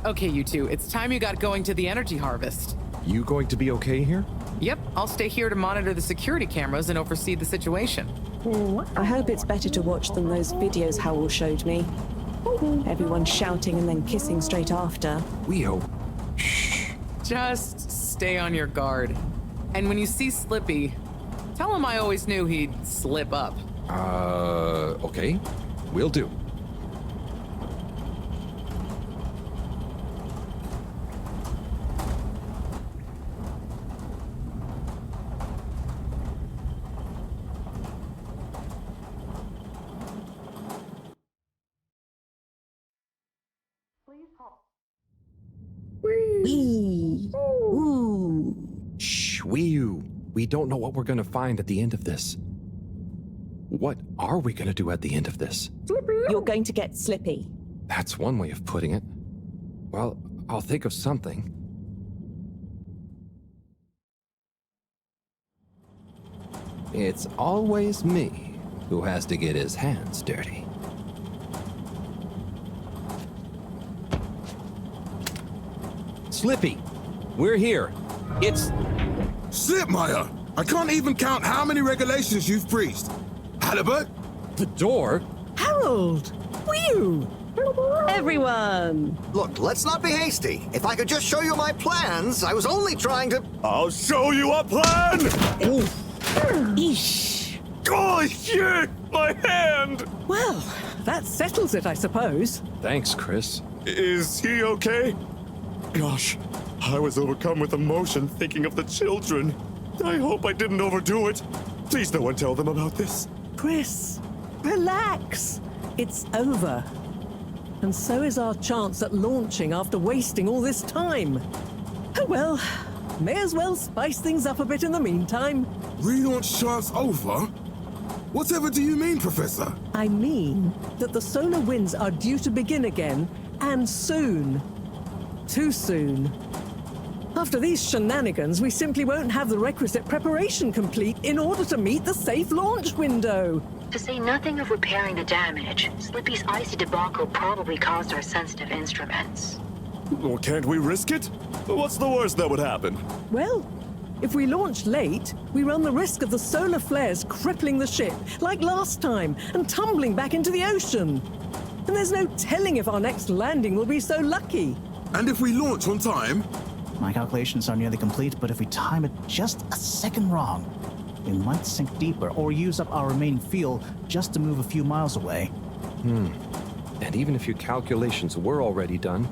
Okay, you two, it's time you got going to the energy harvest. You going to be okay here? Yep, I'll stay here to monitor the security cameras and oversee the situation. I hope it's better to watch than those videos Howell showed me. Everyone shouting and then kissing straight after. We hope. Just stay on your guard. And when you see Slippy, tell him I always knew he'd slip up. Okay. Will do. Wee. Ooh. Shh, Wii-U. We don't know what we're gonna find at the end of this. What are we gonna do at the end of this? You're going to get Slippy. That's one way of putting it. Well, I'll think of something. It's always me who has to get his hands dirty. Slippy, we're here. It's... Slipmeyer! I can't even count how many regulations you've breached. Halibut? The door? Harold! Wee-U! Everyone! Look, let's not be hasty. If I could just show you my plans, I was only trying to... I'll show you a plan! Eesh. Oh, shit! My hand! Well, that settles it, I suppose. Thanks, Chris. Is he okay? Gosh, I was overcome with emotion thinking of the children. I hope I didn't overdo it. Please no one tell them about this. Chris, relax. It's over. And so is our chance at launching after wasting all this time. Oh well, may as well spice things up a bit in the meantime. Relaunch chance over? Whatever do you mean, Professor? I mean that the solar winds are due to begin again, and soon. Too soon. After these shenanigans, we simply won't have the requisite preparation complete in order to meet the safe launch window. To say nothing of repairing the damage, Slippy's icy debacle probably caused our sensitive instruments. Well, can't we risk it? What's the worst that would happen? Well, if we launch late, we run the risk of the solar flares crippling the ship, like last time, and tumbling back into the ocean. And there's no telling if our next landing will be so lucky. And if we launch on time? My calculations are nearly complete, but if we time it just a second wrong, we might sink deeper or use up our remaining fuel just to move a few miles away. And even if your calculations were already done,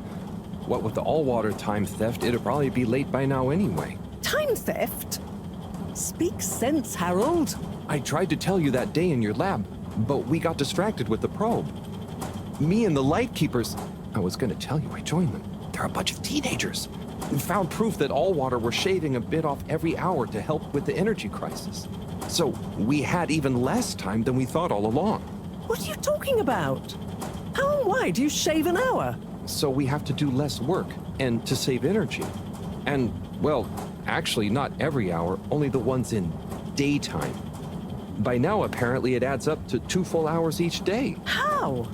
what with the all-water time theft, it'd probably be late by now anyway. Time theft? Speak sense, Harold. I tried to tell you that day in your lab, but we got distracted with the probe. Me and the Lightkeepers, I was gonna tell you I joined them. They're a bunch of teenagers. We found proof that all water were shaving a bit off every hour to help with the energy crisis. So we had even less time than we thought all along. What are you talking about? How and why do you shave an hour? So we have to do less work, and to save energy. And, well, actually not every hour, only the ones in daytime. By now, apparently, it adds up to 2 full hours each day. How?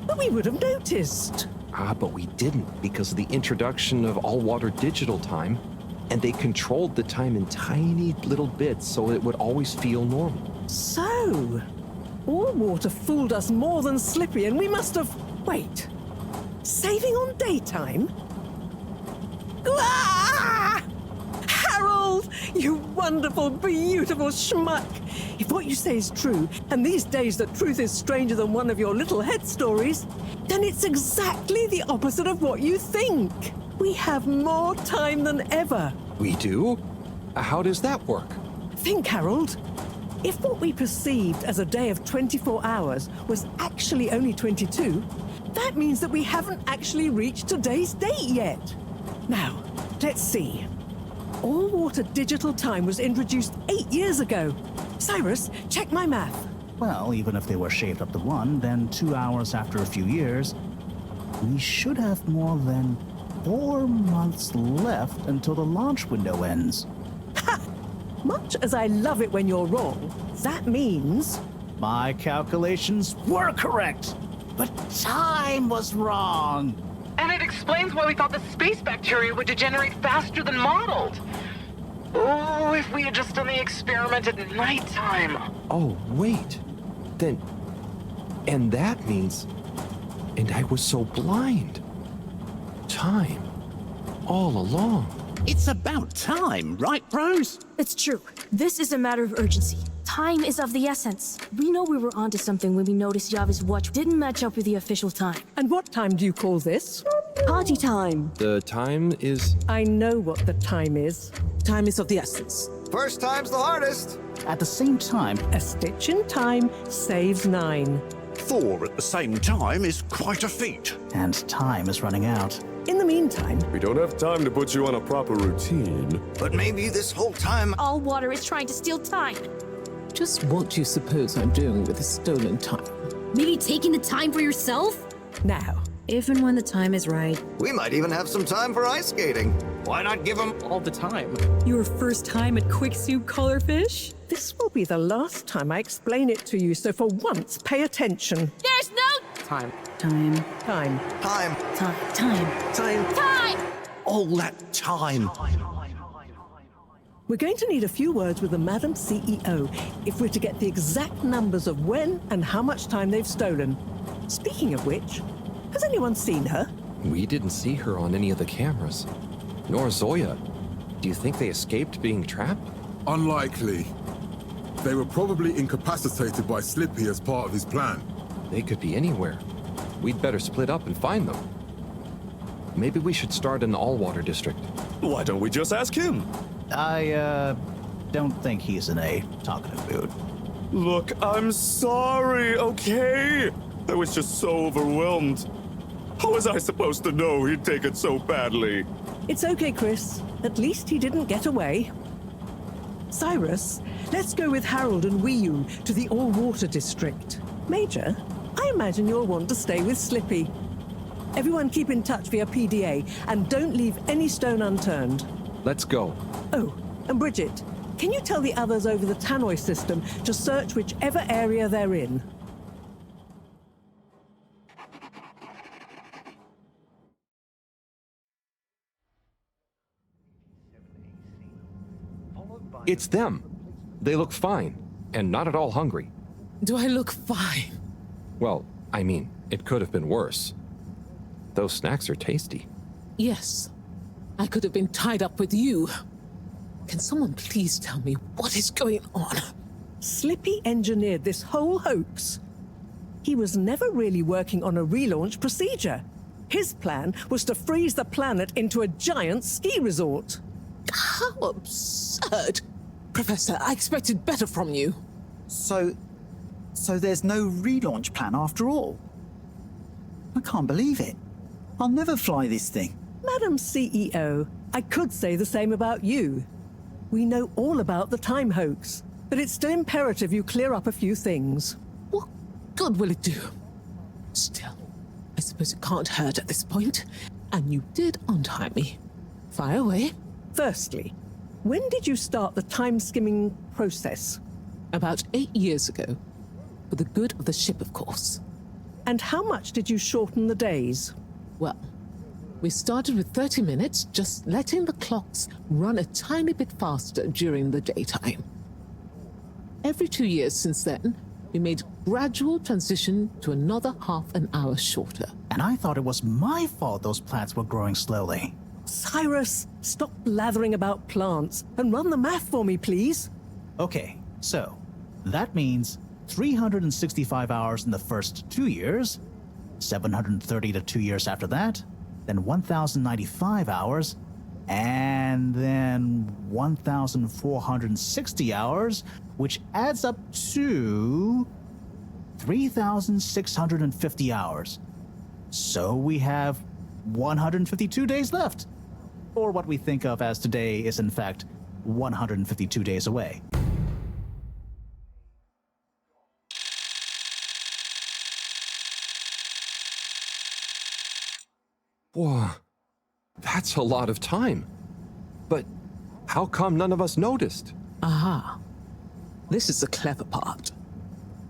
But we would have noticed. But we didn't because of the introduction of all-water digital time, and they controlled the time in tiny little bits so it would always feel normal. So, all water fooled us more than Slippy, and we must have... Wait. Saving on daytime? Ah! Harold! You wonderful, beautiful schmuck! If what you say is true, and these days the truth is stranger than one of your little head stories, then it's exactly the opposite of what you think. We have more time than ever. We do? How does that work? Think, Harold. If what we perceived as a day of 24 hours was actually only 22, that means that we haven't actually reached today's date yet. Now, let's see. All-water digital time was introduced 8 years ago. Cyrus, check my math. Well, even if they were shaved up to 1, then 2 hours after a few years, we should have more than 4 months left until the launch window ends. Ha! Much as I love it when you're wrong, that means... My calculations were correct, but time was wrong. And it explains why we thought the space bacteria would degenerate faster than modeled. Oh, if we had just done the experiment at nighttime. Oh, wait. Then... And that means... And I was so blind. Time. All along. It's about time, right, bros? It's true. This is a matter of urgency. Time is of the essence. We know we were onto something when we noticed Yava's watch didn't match up with the official time. And what time do you call this? Party time. The time is... I know what the time is. Time is of the essence. First time's the hardest. At the same time, A stitch in time saves 9. 4 at the same time is quite a feat. and time is running out. In the meantime, we don't have time to put you on a proper routine. But maybe this whole time... All water is trying to steal time. Just what do you suppose I'm doing with the stolen time? Maybe taking the time for yourself? Now, if and when the time is right. We might even have some time for ice skating. Why not give them all the time? Your first time at Quick Soup Colorfish? This will be the last time I explain it to you, so for once, pay attention. There's no time. Time. Time. All that time. We're going to need a few words with the Madam CEO if we're to get the exact numbers of when and how much time they've stolen. Speaking of which, has anyone seen her? We didn't see her on any of the cameras. Nor Zoya. Do you think they escaped being trapped? Unlikely. They were probably incapacitated by Slippy as part of his plan. They could be anywhere. We'd better split up and find them. Maybe we should start in the all-water district. Why don't we just ask him? I, don't think he's in a talkative mood. Look, I'm sorry, okay? I was just so overwhelmed. How was I supposed to know he'd take it so badly? It's okay, Chris. At least he didn't get away. Cyrus, let's go with Harold and Wii-Yu to the all-water district. Major, I imagine you'll want to stay with Slippy. Everyone keep in touch via PDA and don't leave any stone unturned. Let's go. Oh, and Bridget, can you tell the others over the tannoy system to search whichever area they're in? It's them. They look fine, and not at all hungry. Do I look fine? Well, I mean, it could have been worse. Those snacks are tasty. Yes. I could have been tied up with you. Can someone please tell me what is going on? Slippy engineered this whole hoax. He was never really working on a relaunch procedure. His plan was to freeze the planet into a giant ski resort. How absurd! Professor, I expected better from you. So there's no relaunch plan after all? I can't believe it. I'll never fly this thing. Madam CEO, I could say the same about you. We know all about the time hoax, but it's still imperative you clear up a few things. What good will it do? Still, I suppose it can't hurt at this point. And you did untie me. Fire away. Firstly, when did you start the time-skimming process? About 8 years ago. For the good of the ship, of course. And how much did you shorten the days? Well, we started with 30 minutes, just letting the clocks run a tiny bit faster during the daytime. Every 2 years since then, we made gradual transition to another half an hour shorter. And I thought it was my fault those plants were growing slowly. Cyrus, stop blathering about plants and run the math for me, please. Okay, so that means 365 hours in the first 2 years, 730 to 2 years after that, then 1,095 hours, and then 1,460 hours, which adds up to 3,650 hours. So we have 152 days left. Or what we think of as today is in fact 152 days away. Whoa, that's a lot of time. But how come none of us noticed? Aha. This is the clever part.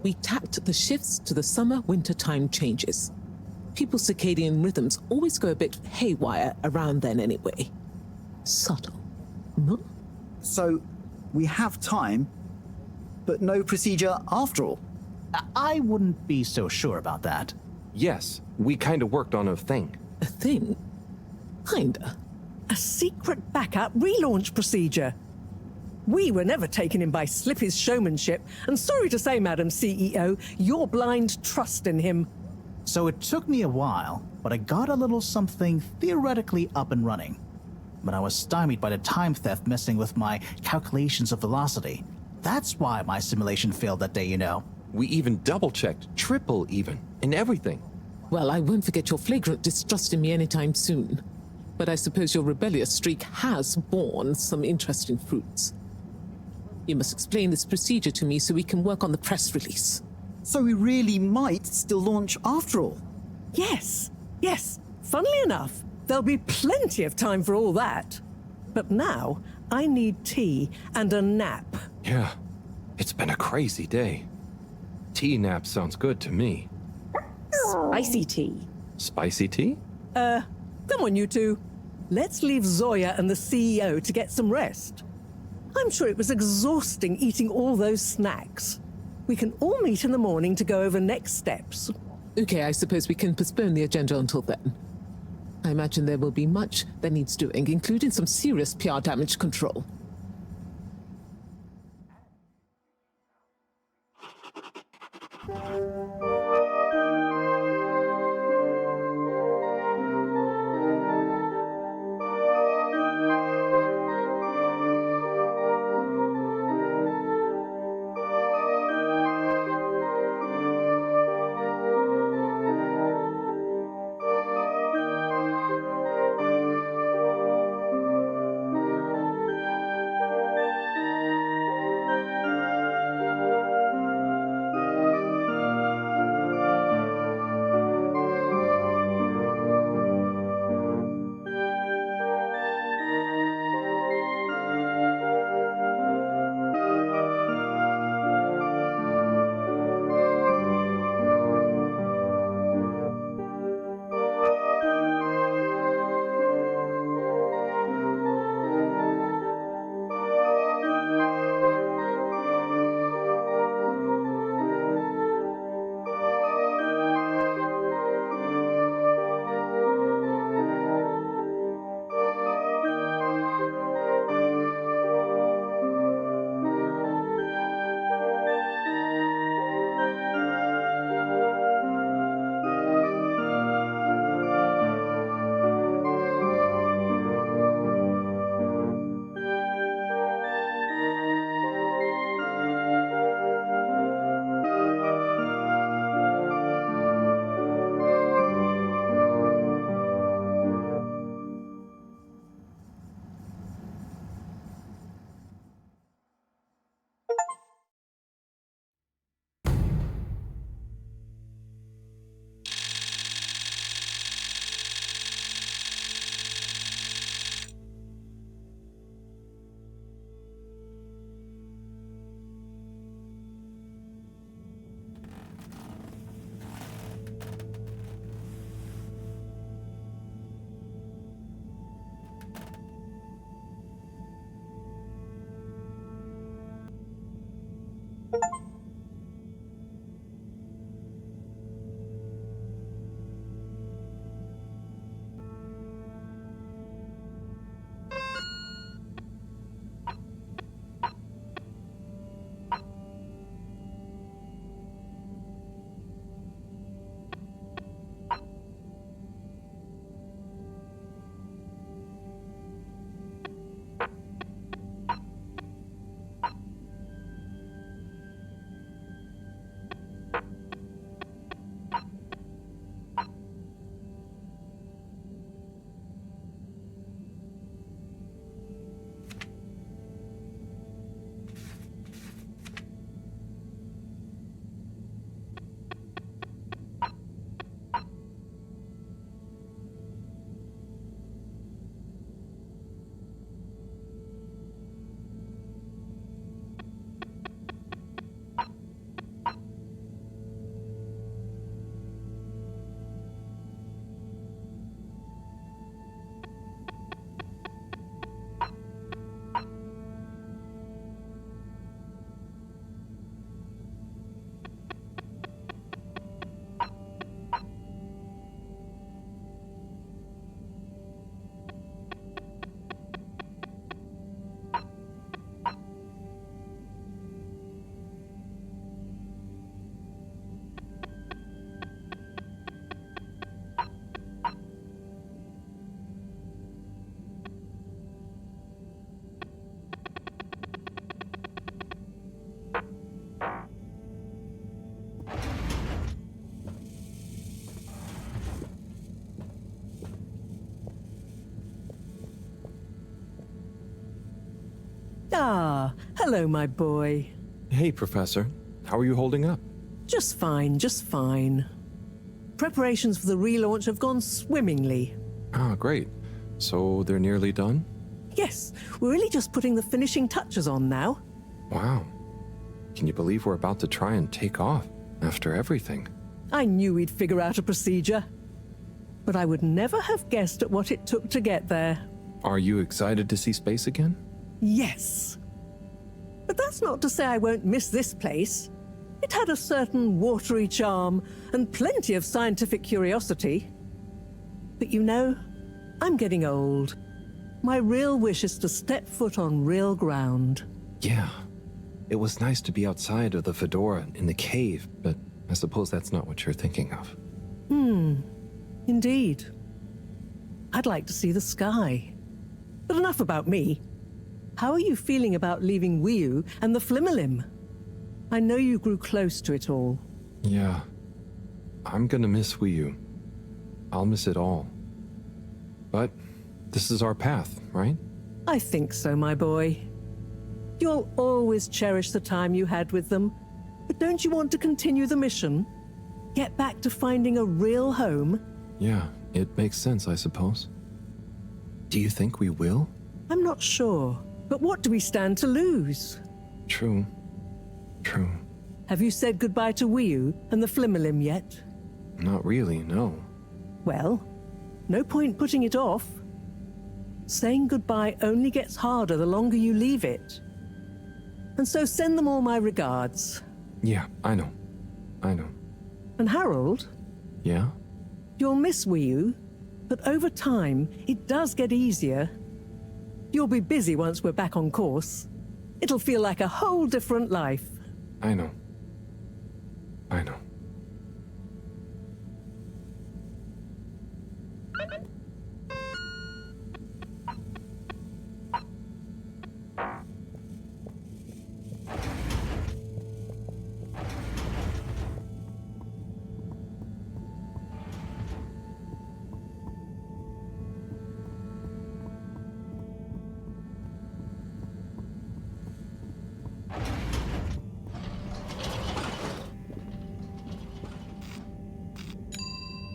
We tacked the shifts to the summer-winter time changes. People's circadian rhythms always go a bit haywire around then anyway. Subtle, no? So, we have time, but no procedure after all. I wouldn't be so sure about that. Yes, we kind of worked on a thing. A thing? Kinda. A secret backup relaunch procedure. We were never taken in by Slippy's showmanship, and sorry to say, Madam CEO, your blind trust in him. So it took me a while, but I got a little something theoretically up and running. But I was stymied by the time theft messing with my calculations of velocity. That's why my simulation failed that day, you know. We even double-checked, triple even, and everything. Well, I won't forget your flagrant distrust in me anytime soon. But I suppose your rebellious streak has borne some interesting fruits. You must explain this procedure to me so we can work on the press release. So we really might still launch after all? Yes. Funnily enough, there'll be plenty of time for all that. But now, I need tea and a nap. Yeah, it's been a crazy day. Tea nap sounds good to me. Spicy tea. Spicy tea? Come on, you two. Let's leave Zoya and the CEO to get some rest. I'm sure it was exhausting eating all those snacks. We can all meet in the morning to go over next steps. Okay, I suppose we can postpone the agenda until then. I imagine there will be much that needs doing, including some serious PR damage control. Ah, hello, my boy. Hey, Professor. How are you holding up? Just fine, just fine. Preparations for the relaunch have gone swimmingly. Ah, great. So they're nearly done? Yes, we're really just putting the finishing touches on now. Wow. Can you believe we're about to try and take off after everything? I knew we'd figure out a procedure. But I would never have guessed at what it took to get there. Are you excited to see space again? Yes. But that's not to say I won't miss this place. It had a certain watery charm and plenty of scientific curiosity. But you know, I'm getting old. My real wish is to step foot on real ground. Yeah. It was nice to be outside of the fedora in the cave, but I suppose that's not what you're thinking of. Indeed. I'd like to see the sky. But enough about me. How are you feeling about leaving Wiu and the Flimmerlim? I know you grew close to it all. Yeah. I'm gonna miss Wiu. I'll miss it all. But this is our path, right? I think so, my boy. You'll always cherish the time you had with them. But don't you want to continue the mission? Get back to finding a real home? Yeah, it makes sense, I suppose. Do you think we will? I'm not sure. But what do we stand to lose? True. True. Have you said goodbye to Wiu and the Flimmerlim yet? Not really, no. Well, no point putting it off. Saying goodbye only gets harder the longer you leave it. And so send them all my regards. Yeah, I know. I know. And Harold? Yeah? You'll miss Wiu, but over time, it does get easier. You'll be busy once we're back on course. It'll feel like a whole different life. I know. I know.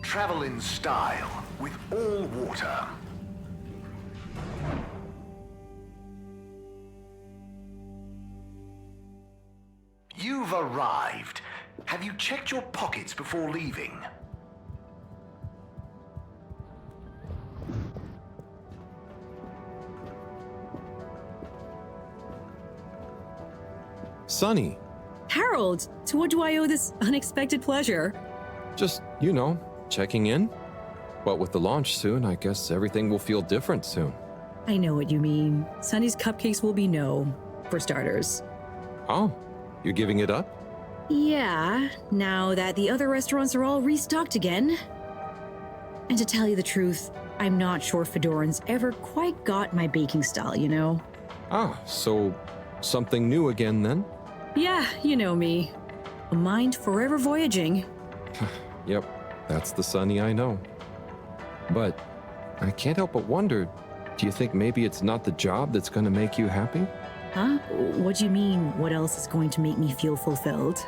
Travel in style with all water. You've arrived. Have you checked your pockets before leaving? Sonny. Harold, to what do I owe this unexpected pleasure? Just, you know, checking in. But with the launch soon, I guess everything will feel different soon. I know what you mean. Sonny's cupcakes will be no, for starters. Oh, you're giving it up? Yeah, now that the other restaurants are all restocked again. And to tell you the truth, I'm not sure Fedoran's ever quite got my baking style, you know? Ah, so something new again then? Yeah, you know me. A mind forever voyaging. Yep, that's the Sonny I know. But I can't help but wonder, do you think maybe it's not the job that's going to make you happy? Huh? What do you mean, what else is going to make me feel fulfilled?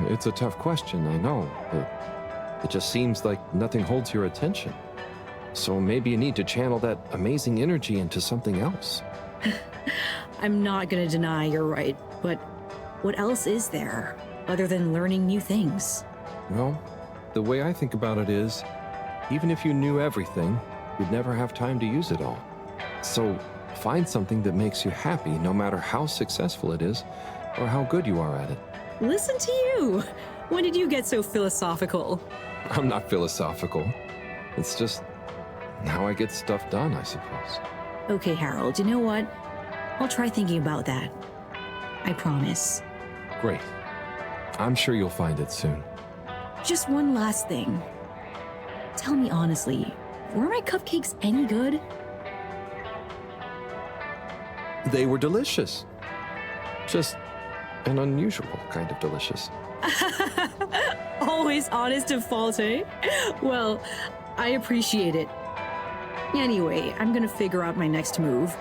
It's a tough question, I know, but it just seems like nothing holds your attention. So maybe you need to channel that amazing energy into something else. I'm not going to deny you're right, but what else is there other than learning new things? Well, the way I think about it is, even if you knew everything, you'd never have time to use it all. So find something that makes you happy, no matter how successful it is, or how good you are at it. Listen to you! When did you get so philosophical? I'm not philosophical. It's just how I get stuff done, I suppose. Okay, Harold, you know what? I'll try thinking about that. I promise. Great. I'm sure you'll find it soon. Just one last thing. Tell me honestly, were my cupcakes any good? They were delicious. Just an unusual kind of delicious. Always honest to fault, eh? Well, I appreciate it. Anyway, I'm gonna figure out my next move.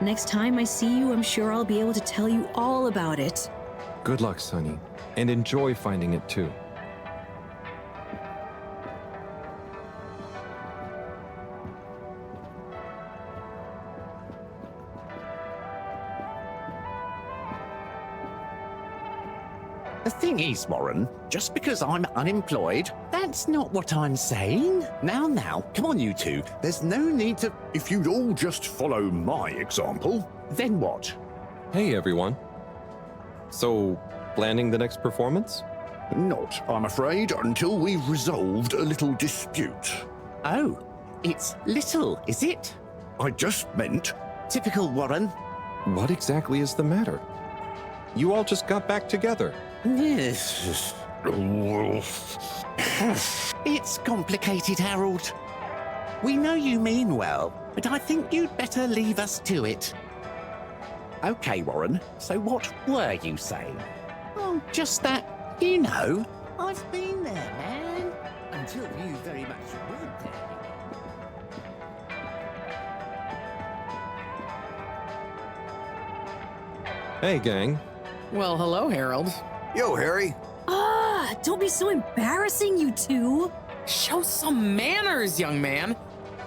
Next time I see you, I'm sure I'll be able to tell you all about it. Good luck, Sonny, and enjoy finding it too. The thing is, Warren, just because I'm unemployed, that's not what I'm saying. Now, come on, you two. There's no need to... If you'd all just follow my example. Then what? Hey, everyone. So, planning the next performance? Not, I'm afraid, until we've resolved a little dispute. Oh, it's little, is it? I just meant... Typical Warren. What exactly is the matter? You all just got back together. Yes. It's complicated, Harold. We know you mean well, but I think you'd better leave us to it. Okay, Warren, so what were you saying? Oh, just that, you know, I've been there, man. Until you very much weren't there. Hey, gang. Well, hello, Harold. Yo, Harry. Don't be so embarrassing, you two. Show some manners, young man.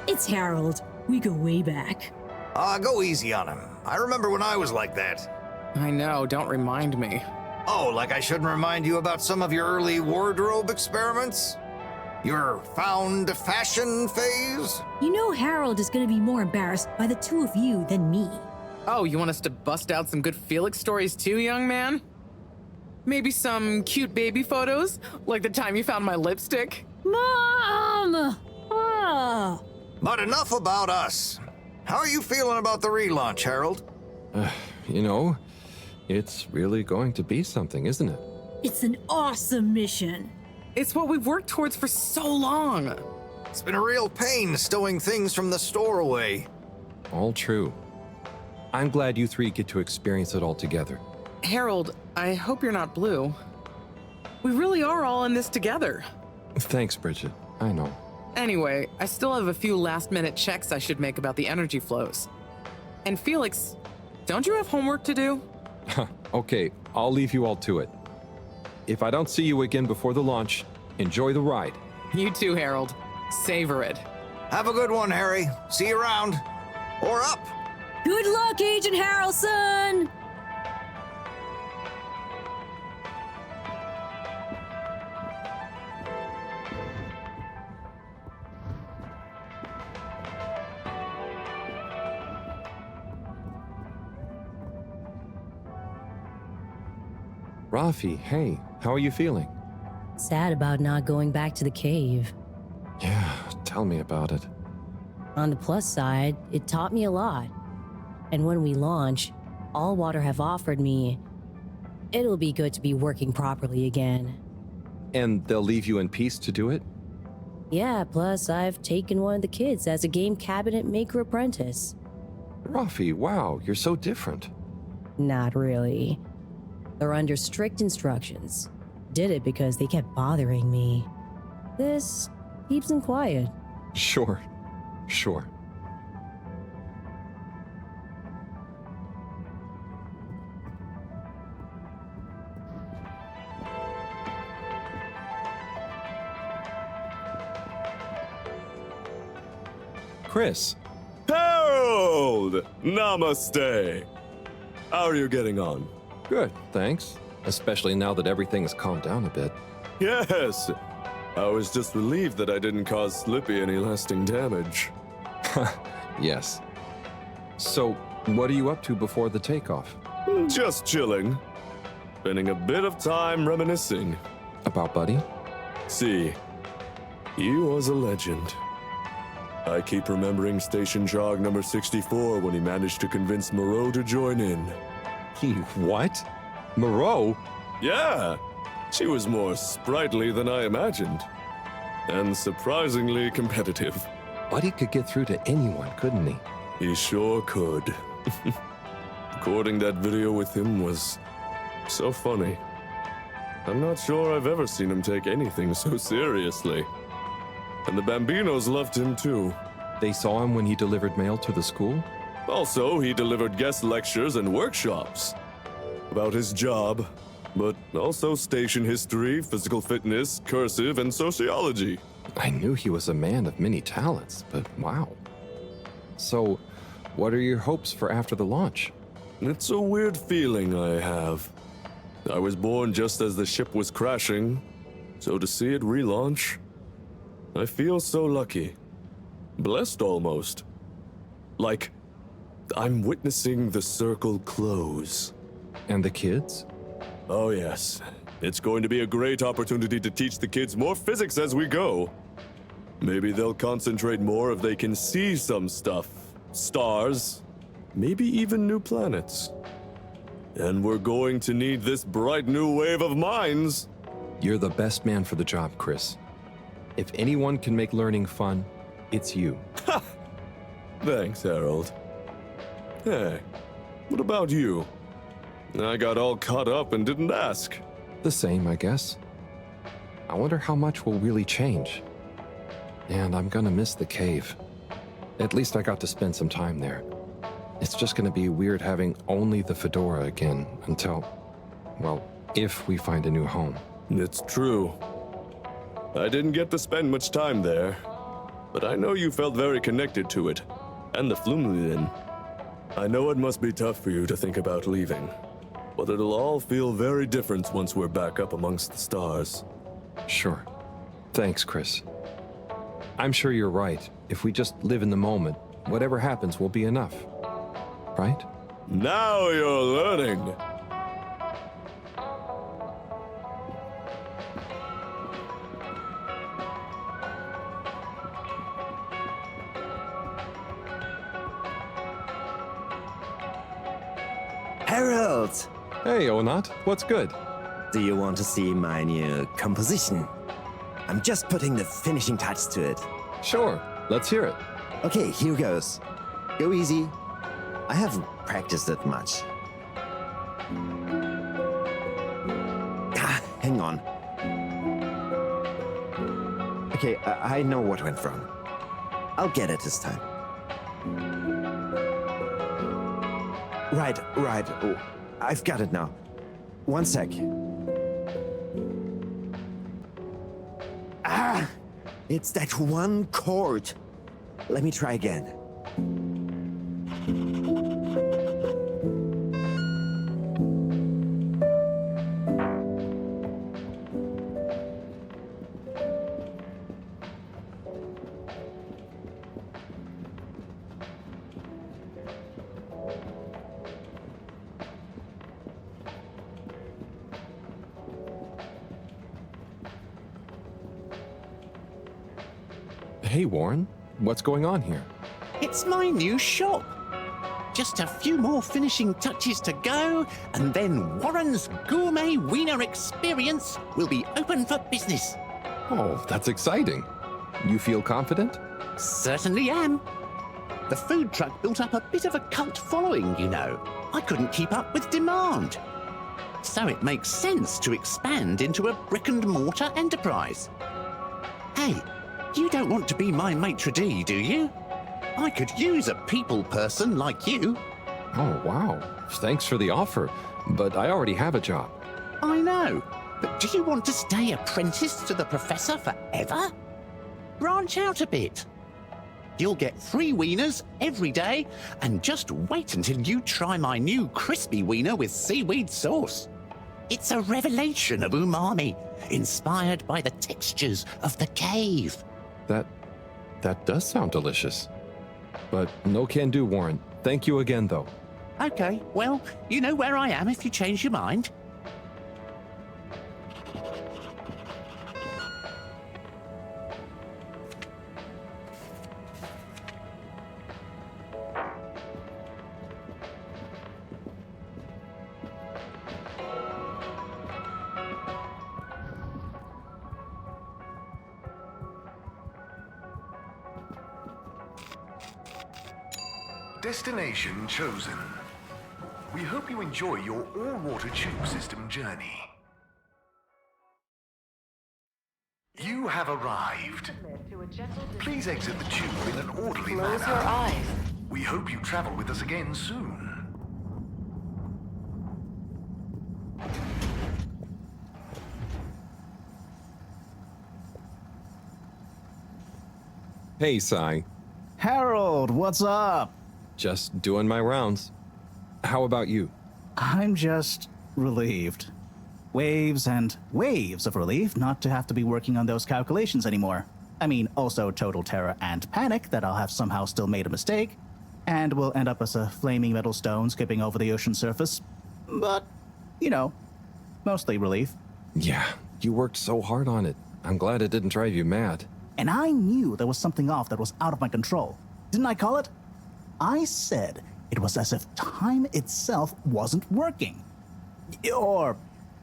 It's Harold. We go way back. Go easy on him. I remember when I was like that. I know, don't remind me. Oh, like I shouldn't remind you about some of your early wardrobe experiments? Your found fashion phase? You know Harold is going to be more embarrassed by the two of you than me. Oh, you want us to bust out some good Felix stories too, young man? Maybe some cute baby photos? Like the time you found my lipstick? Mom! But enough about us. How are you feeling about the relaunch, Harold? You know, it's really going to be something, isn't it? It's an awesome mission. It's what we've worked towards for so long. It's been a real pain stowing things from the store away. All true. I'm glad you three get to experience it all together. Harold, I hope you're not blue. We really are all in this together. Thanks, Bridget. I know. Anyway, I still have a few last-minute checks I should make about the energy flows. And Felix, don't you have homework to do? Okay, I'll leave you all to it. If I don't see you again before the launch, enjoy the ride. You too, Harold. Savor it. Have a good one, Harry. See you around. Or up. Good luck, Agent Harrelson! Rafi, hey, how are you feeling? Sad about not going back to the cave. Yeah, tell me about it. On the plus side, it taught me a lot. And when we launch, all Water have offered me, it'll be good to be working properly again. And they'll leave you in peace to do it? Yeah, plus I've taken one of the kids as a game cabinet maker apprentice. Rafi, wow, you're so different. Not really. They're under strict instructions. Did it because they kept bothering me. This keeps them quiet. Sure. Chris. Harold! Namaste! How are you getting on? Good, thanks. Especially now that everything's calmed down a bit. Yes! I was just relieved that I didn't cause Slippy any lasting damage. Yes. So, what are you up to before the takeoff? Just chilling. Spending a bit of time reminiscing. About Buddy? See, he was a legend. I keep remembering Station Jog number 64 when he managed to convince Moreau to join in. He what? Moreau? Yeah! She was more sprightly than I imagined. And surprisingly competitive. Buddy could get through to anyone, couldn't he? He sure could. Recording that video with him was so funny. I'm not sure I've ever seen him take anything so seriously. And the Bambinos loved him too. They saw him when he delivered mail to the school? Also, he delivered guest lectures and workshops about his job, but also station history, physical fitness, cursive, and sociology. I knew he was a man of many talents, but wow. So, what are your hopes for after the launch? It's a weird feeling I have. I was born just as the ship was crashing, so to see it relaunch, I feel so lucky. Blessed almost. Like, I'm witnessing the circle close. And the kids? Oh yes. It's going to be a great opportunity to teach the kids more physics as we go. Maybe they'll concentrate more if they can see some stuff. Stars. Maybe even new planets. And we're going to need this bright new wave of minds. You're the best man for the job, Chris. If anyone can make learning fun, it's you. Ha! Thanks, Harold. Hey, what about you? I got all caught up and didn't ask. The same, I guess. I wonder how much will really change. And I'm gonna miss the cave. At least I got to spend some time there. It's just gonna be weird having only the fedora again until, well, if we find a new home. It's true. I didn't get to spend much time there, but I know you felt very connected to it, and the Flumlin. I know it must be tough for you to think about leaving, but it'll all feel very different once we're back up amongst the stars. Sure. Thanks, Chris. I'm sure you're right. If we just live in the moment, whatever happens will be enough. Right? Now you're learning! Harold! Hey, Onat. What's good? Do you want to see my new composition? I'm just putting the finishing touch to it. Sure. Let's hear it. Okay, here goes. Go easy. I haven't practiced it much. Hang on. Okay, I know what went wrong. I'll get it this time. Right. Oh, I've got it now. One sec. It's that one chord. Let me try again. Hey, Warren. What's going on here? It's my new shop. Just a few more finishing touches to go, and then Warren's Gourmet Wiener Experience will be open for business. Oh, that's exciting. You feel confident? Certainly am. The food truck built up a bit of a cult following, you know. I couldn't keep up with demand. So it makes sense to expand into a brick-and-mortar enterprise. Hey, you don't want to be my maitre d', do you? I could use a people person like you. Oh, wow. Thanks for the offer, but I already have a job. I know, but do you want to stay apprentice to the professor forever? Branch out a bit. You'll get free wieners every day, and just wait until you try my new crispy wiener with seaweed sauce. It's a revelation of umami, inspired by the textures of the cave. That does sound delicious. But no can do, Warren. Thank you again, though. Okay, well, you know where I am if you change your mind. Destination chosen. We hope you enjoy your all-water tube system journey. You have arrived. Please exit the tube in an orderly manner. Close your eyes. We hope you travel with us again soon. Hey, Sai. Harold, what's up? Just doing my rounds. How about you? I'm just relieved. Waves and waves of relief not to have to be working on those calculations anymore. I mean, also total terror and panic that I'll have somehow still made a mistake, and will end up as a flaming metal stone skipping over the ocean surface. But, you know, mostly relief. Yeah, you worked so hard on it. I'm glad it didn't drive you mad. And I knew there was something off that was out of my control. Didn't I call it? I said it was as if time itself wasn't working. Or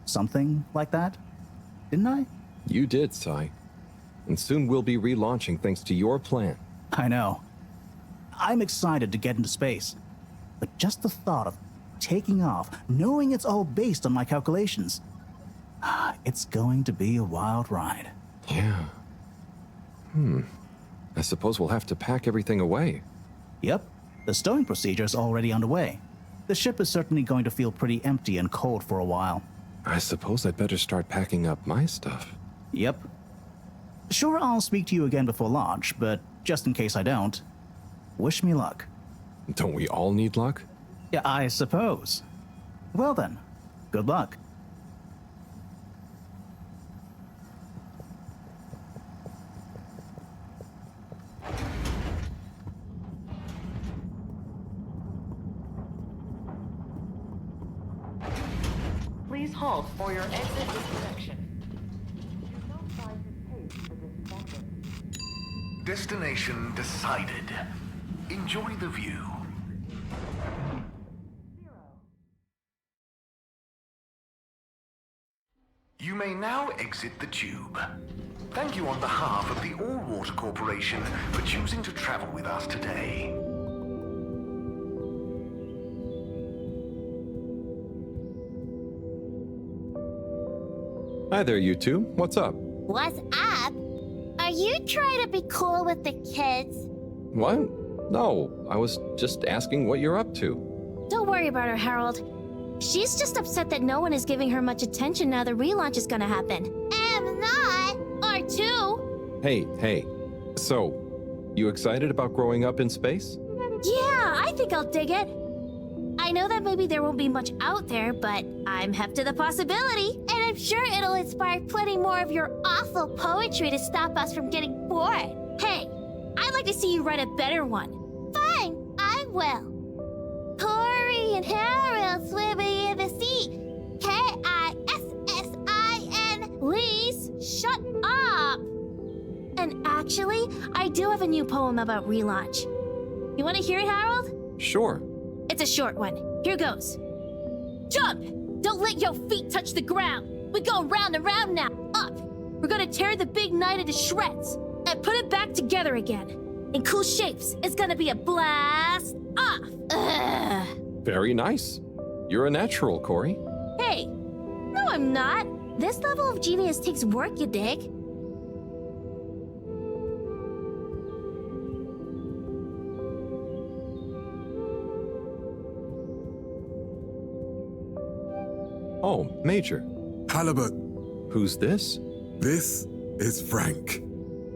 something like that. Didn't I? You did, Sai. And soon we'll be relaunching thanks to your plan. I know. I'm excited to get into space. But just the thought of taking off, knowing it's all based on my calculations, it's going to be a wild ride. Yeah. I suppose we'll have to pack everything away. Yep. The stowing procedure is already underway. The ship is certainly going to feel pretty empty and cold for a while. I suppose I'd better start packing up my stuff. Yep. Sure, I'll speak to you again before launch, but just in case I don't, wish me luck. Don't we all need luck? Yeah, I suppose. Well then, good luck. Please halt for your exit disconnection. Destination decided. Enjoy the view. You may now exit the tube. Thank you on behalf of the All Water Corporation for choosing to travel with us today. Hi there, you two. What's up? What's up? Are you trying to be cool with the kids? What? No, I was just asking what you're up to. Don't worry about her, Harold. She's just upset that no one is giving her much attention now the relaunch is gonna happen. Am not. Or two. Hey. So, you excited about growing up in space? Yeah, I think I'll dig it. I know that maybe there won't be much out there, but I'm hep to the possibility. And I'm sure it'll inspire plenty more of your awful poetry to stop us from getting bored. Hey, I'd like to see you write a better one. Fine, I will. Corey and Harold swimming in the sea. Kissin. Please, shut up! And actually, I do have a new poem about relaunch. You want to hear it, Harold? Sure. It's a short one. Here goes. Jump! Don't let your feet touch the ground. We go round and round now. Up! We're gonna tear the big night into shreds and put it back together again. In cool shapes. It's gonna be a blast off. Ugh. Very nice. You're a natural, Corey. Hey, no I'm not. This level of genius takes work, you dig? Oh, Major. Halibut. Who's this? This is Frank.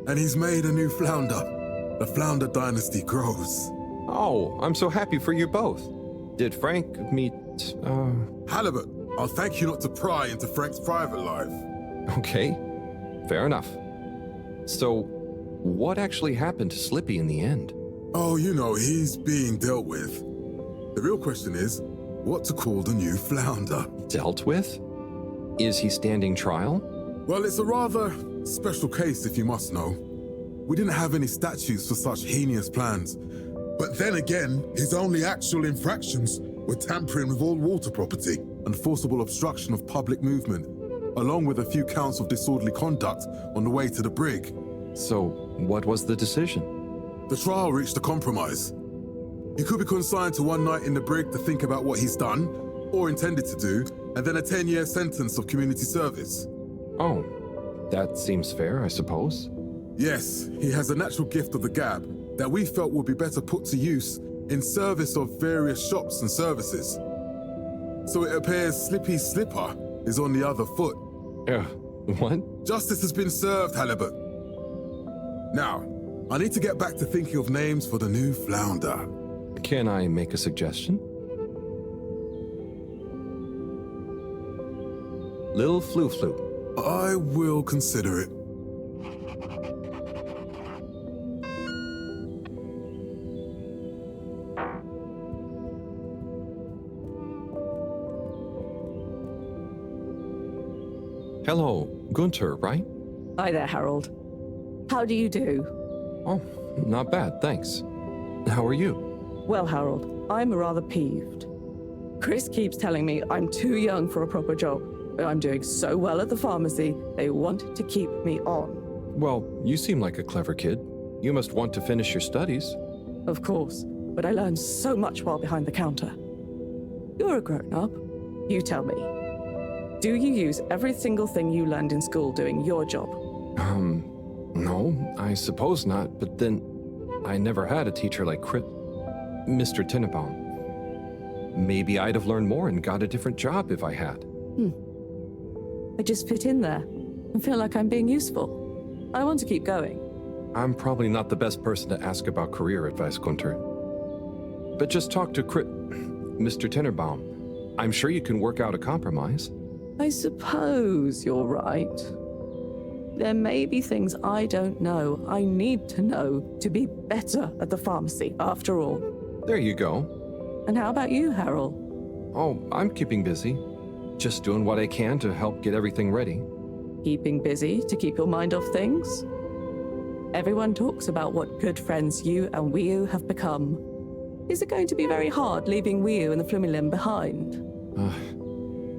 And he's made a new flounder. The flounder dynasty grows. Oh, I'm so happy for you both. Did Frank meet, Halibut, I'll thank you not to pry into Frank's private life. Okay, fair enough. So, what actually happened to Slippy in the end? Oh, you know, he's being dealt with. The real question is, what to call the new flounder? Dealt with? Is he standing trial? Well, it's a rather special case, if you must know. We didn't have any statutes for such heinous plans. But then again, his only actual infractions were tampering with all water property and forcible obstruction of public movement, along with a few counts of disorderly conduct on the way to the brig. So, what was the decision? The trial reached a compromise. He could be consigned to one night in the brig to think about what he's done, or intended to do, and then a 10-year sentence of community service. Oh, that seems fair, I suppose. Yes, he has a natural gift of the gab that we felt would be better put to use in service of various shops and services. So it appears Slippy Slipper is on the other foot. What? Justice has been served, Halibut. Now, I need to get back to thinking of names for the new flounder. Can I make a suggestion? Lil Flu Flu. I will consider it. Hello, Gunter, right? Hi there, Harold. How do you do? Oh, not bad, thanks. How are you? Well, Harold, I'm rather peeved. Chris keeps telling me I'm too young for a proper job, but I'm doing so well at the pharmacy, they want to keep me on. Well, you seem like a clever kid. You must want to finish your studies. Of course, but I learned so much while behind the counter. You're a grown-up. You tell me. Do you use every single thing you learned in school doing your job? No, I suppose not, but then I never had a teacher like Mr. Tinnebaum. Maybe I'd have learned more and got a different job if I had. I just fit in there and feel like I'm being useful. I want to keep going. I'm probably not the best person to ask about career advice, Gunter. But just talk to Mr. Tinnebaum. I'm sure you can work out a compromise. I suppose you're right. There may be things I don't know I need to know to be better at the pharmacy, after all. There you go. And how about you, Harold? Oh, I'm keeping busy. Just doing what I can to help get everything ready. Keeping busy to keep your mind off things? Everyone talks about what good friends you and Wiu have become. Is it going to be very hard leaving Wiu and the Flumilim behind?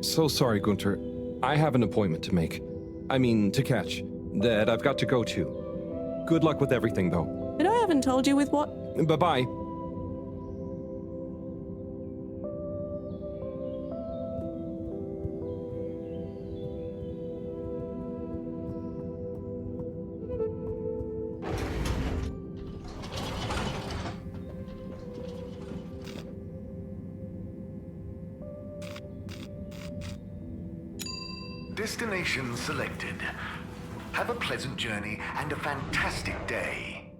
So sorry, Gunter. I have an appointment to make. To catch. That I've got to go to. Good luck with everything, though. But I haven't told you with what? Bye-bye. Destination selected. Have a pleasant journey and a fantastic day.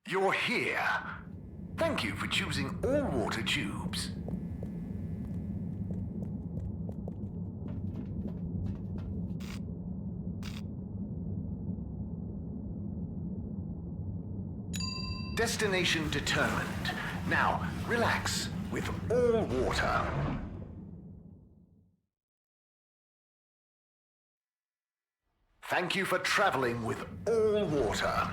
You're here. Thank you for choosing all water tubes. Destination determined. Now, relax with all water. Thank you for traveling with all water.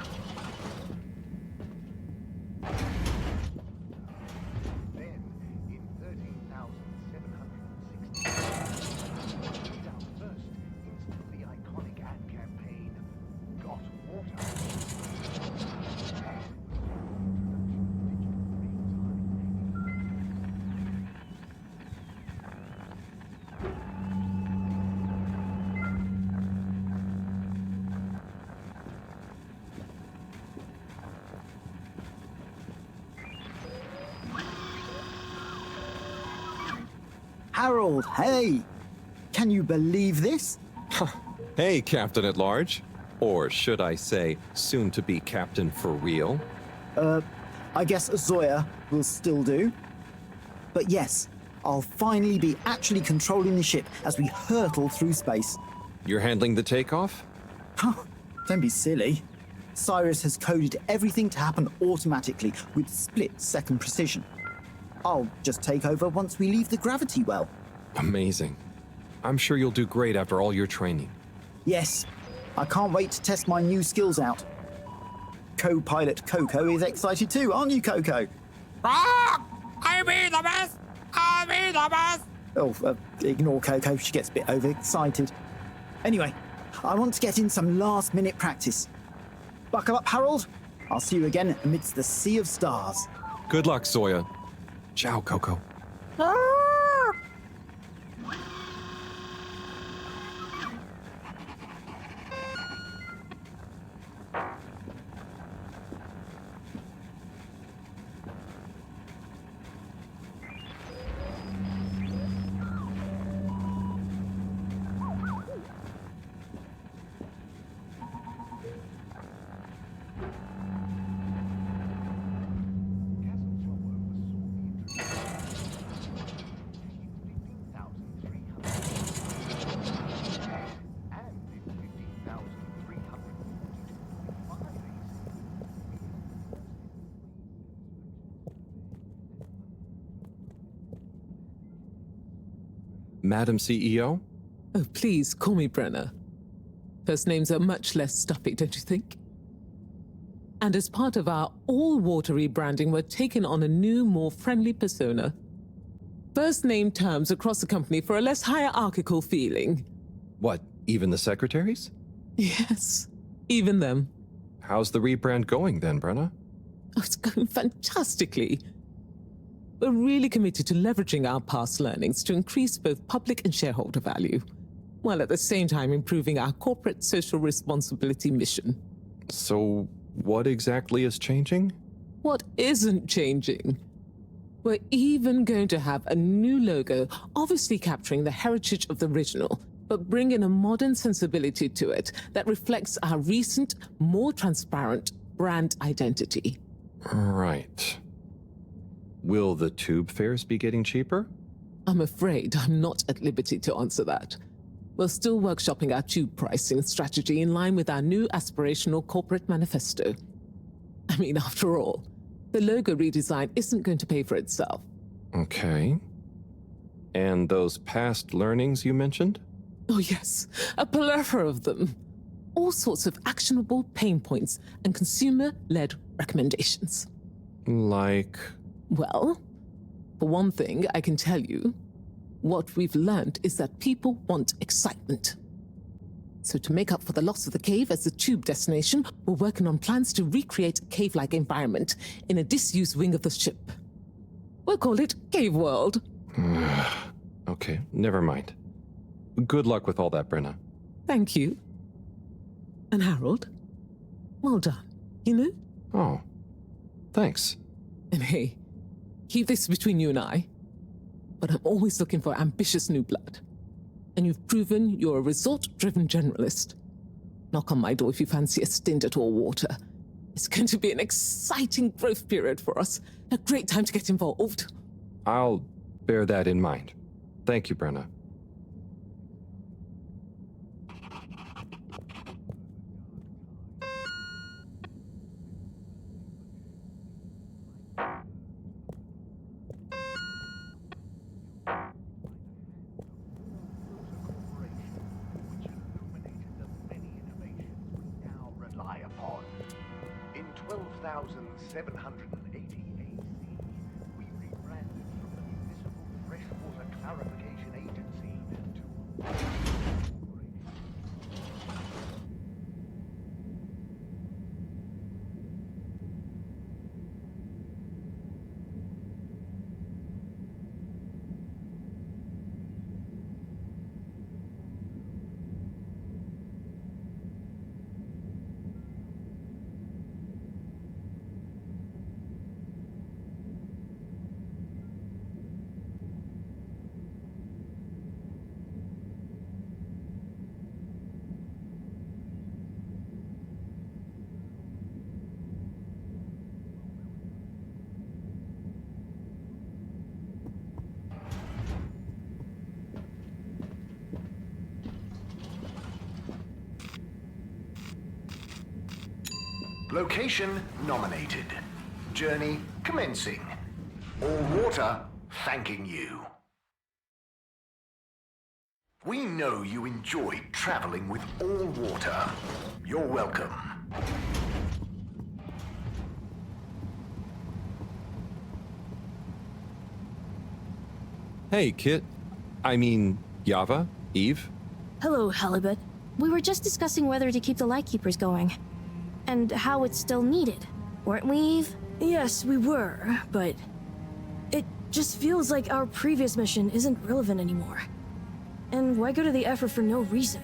Harold, hey! Can you believe this? Hey, Captain at Large. Or should I say, soon-to-be Captain for real? I guess Zoya will still do. But yes, I'll finally be actually controlling the ship as we hurtle through space. You're handling the takeoff? Don't be silly. Cyrus has coded everything to happen automatically with split-second precision. I'll just take over once we leave the gravity well. Amazing. I'm sure you'll do great after all your training. Yes, I can't wait to test my new skills out. Co-pilot Coco is excited too, aren't you, Coco? I'll be the best! I'll be the best! Oh, ignore Coco, she gets a bit overexcited. Anyway, I want to get in some last-minute practice. Buckle up, Harold. I'll see you again amidst the sea of stars. Good luck, Zoya. Ciao, Coco. Madam CEO? Oh, please call me Brenna. First names are much less stuffy, don't you think? And as part of our all-water rebranding, we're taking on a new, more friendly persona. First name terms across the company for a less hierarchical feeling. What, even the secretaries? Yes, even them. How's the rebrand going then, Brenna? Oh, it's going fantastically. We're really committed to leveraging our past learnings to increase both public and shareholder value, while at the same time improving our corporate social responsibility mission. So, what exactly is changing? What isn't changing? We're even going to have a new logo, obviously capturing the heritage of the original, but bringing a modern sensibility to it that reflects our recent, more transparent brand identity. Right. Will the tube fares be getting cheaper? I'm afraid I'm not at liberty to answer that. We're still workshopping our tube pricing strategy in line with our new aspirational corporate manifesto. I mean, after all, the logo redesign isn't going to pay for itself. Okay. And those past learnings you mentioned? Oh yes, a plethora of them. All sorts of actionable pain points and consumer-led recommendations. Like? Well, for one thing, I can tell you, what we've learned is that people want excitement. So to make up for the loss of the cave as a tube destination, we're working on plans to recreate a cave-like environment in a disused wing of the ship. We'll call it Cave World. Okay, never mind. Good luck with all that, Brenna. Thank you. And Harold, well done, you know? Oh, thanks. And hey, keep this between you and I, but I'm always looking for ambitious new blood. And you've proven you're a result-driven generalist. Knock on my door if you fancy a stint at all water. It's going to be an exciting growth period for us. A great time to get involved. I'll bear that in mind. Thank you, Brenna. In 12,780 AC, we rebranded from the Municipal Freshwater Clarification Agency to... Location nominated. Journey commencing. All water thanking you. We know you enjoyed traveling with all water. You're welcome. Hey, Kit. I mean, Yava, Eve. Hello, Halibut. We were just discussing whether to keep the Lightkeepers going. And how it's still needed. Weren't we, Eve? Yes, we were, but... it just feels like our previous mission isn't relevant anymore. And why go to the effort for no reason?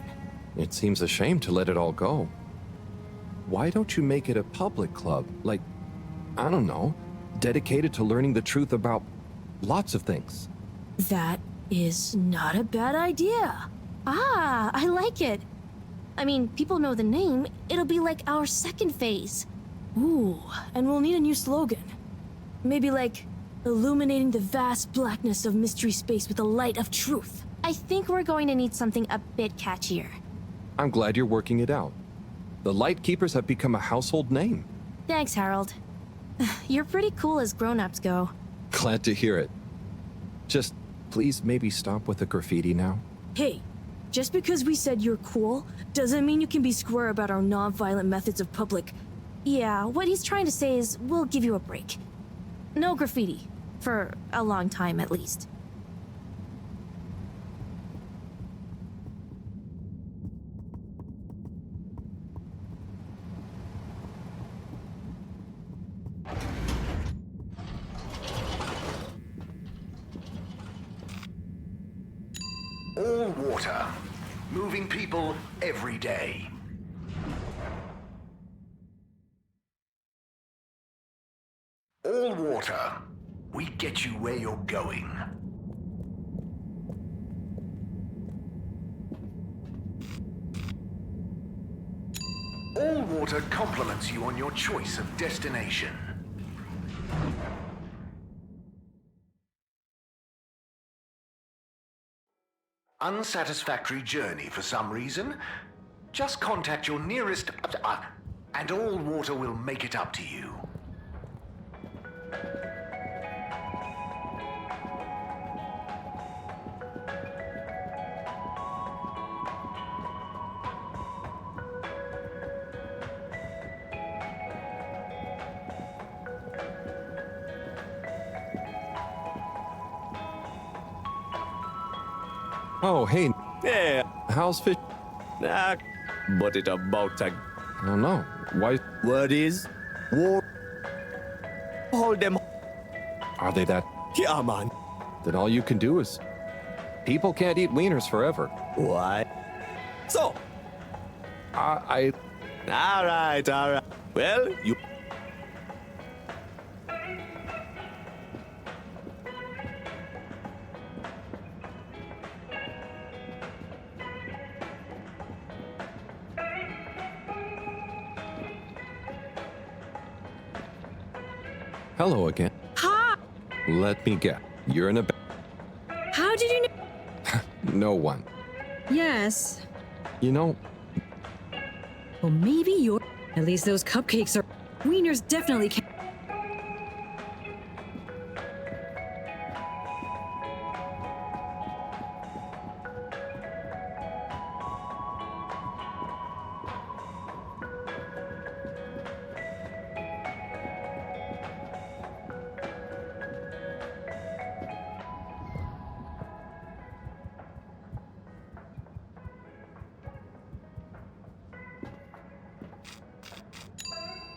It seems a shame to let it all go. Why don't you make it a public club? Like, I don't know, dedicated to learning the truth about lots of things. That is not a bad idea. Ah, I like it. I mean, people know the name. It'll be like our second phase. Ooh, and we'll need a new slogan. Maybe like, illuminating the vast blackness of mystery space with the light of truth. I think we're going to need something a bit catchier. I'm glad you're working it out. The Lightkeepers have become a household name. Thanks, Harold. You're pretty cool as grown-ups go. Glad to hear it. Just please maybe stop with the graffiti now? Hey, just because we said you're cool doesn't mean you can be square about our non-violent methods of public. Yeah, what he's trying to say is we'll give you a break. No graffiti. For a long time, at least. All water. Moving people every day. All water. We get you where you're going. All water compliments you on your choice of destination. Unsatisfactory journey for some reason? Just contact your nearest... and all water will make it up to you. Oh, hey. Yeah. How's fish? But it about to... I don't know. Why? Word is... War... Hold them... Are they that? Yeah, man. Then all you can do is... People can't eat wieners forever. Why? So... I... Alright. Well, you... Hello again. Ha! Let me guess. You're in a... How did you know? No one. Yes. You know... Well, maybe you're... At least those cupcakes are... Wieners definitely can't...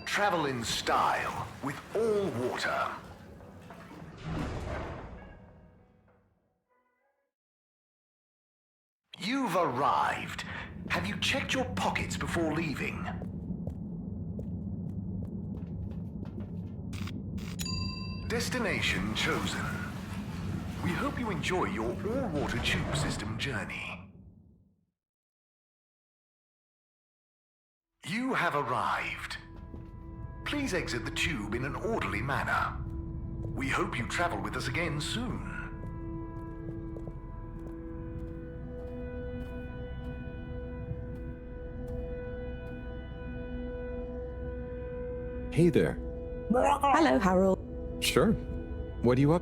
Travel in style with all water. You've arrived. Have you checked your pockets before leaving? Destination chosen. We hope you enjoy your all-water tube system journey. You have arrived. Please exit the tube in an orderly manner. We hope you travel with us again soon. Hey there. Hello, Harold. Sure. What are you up?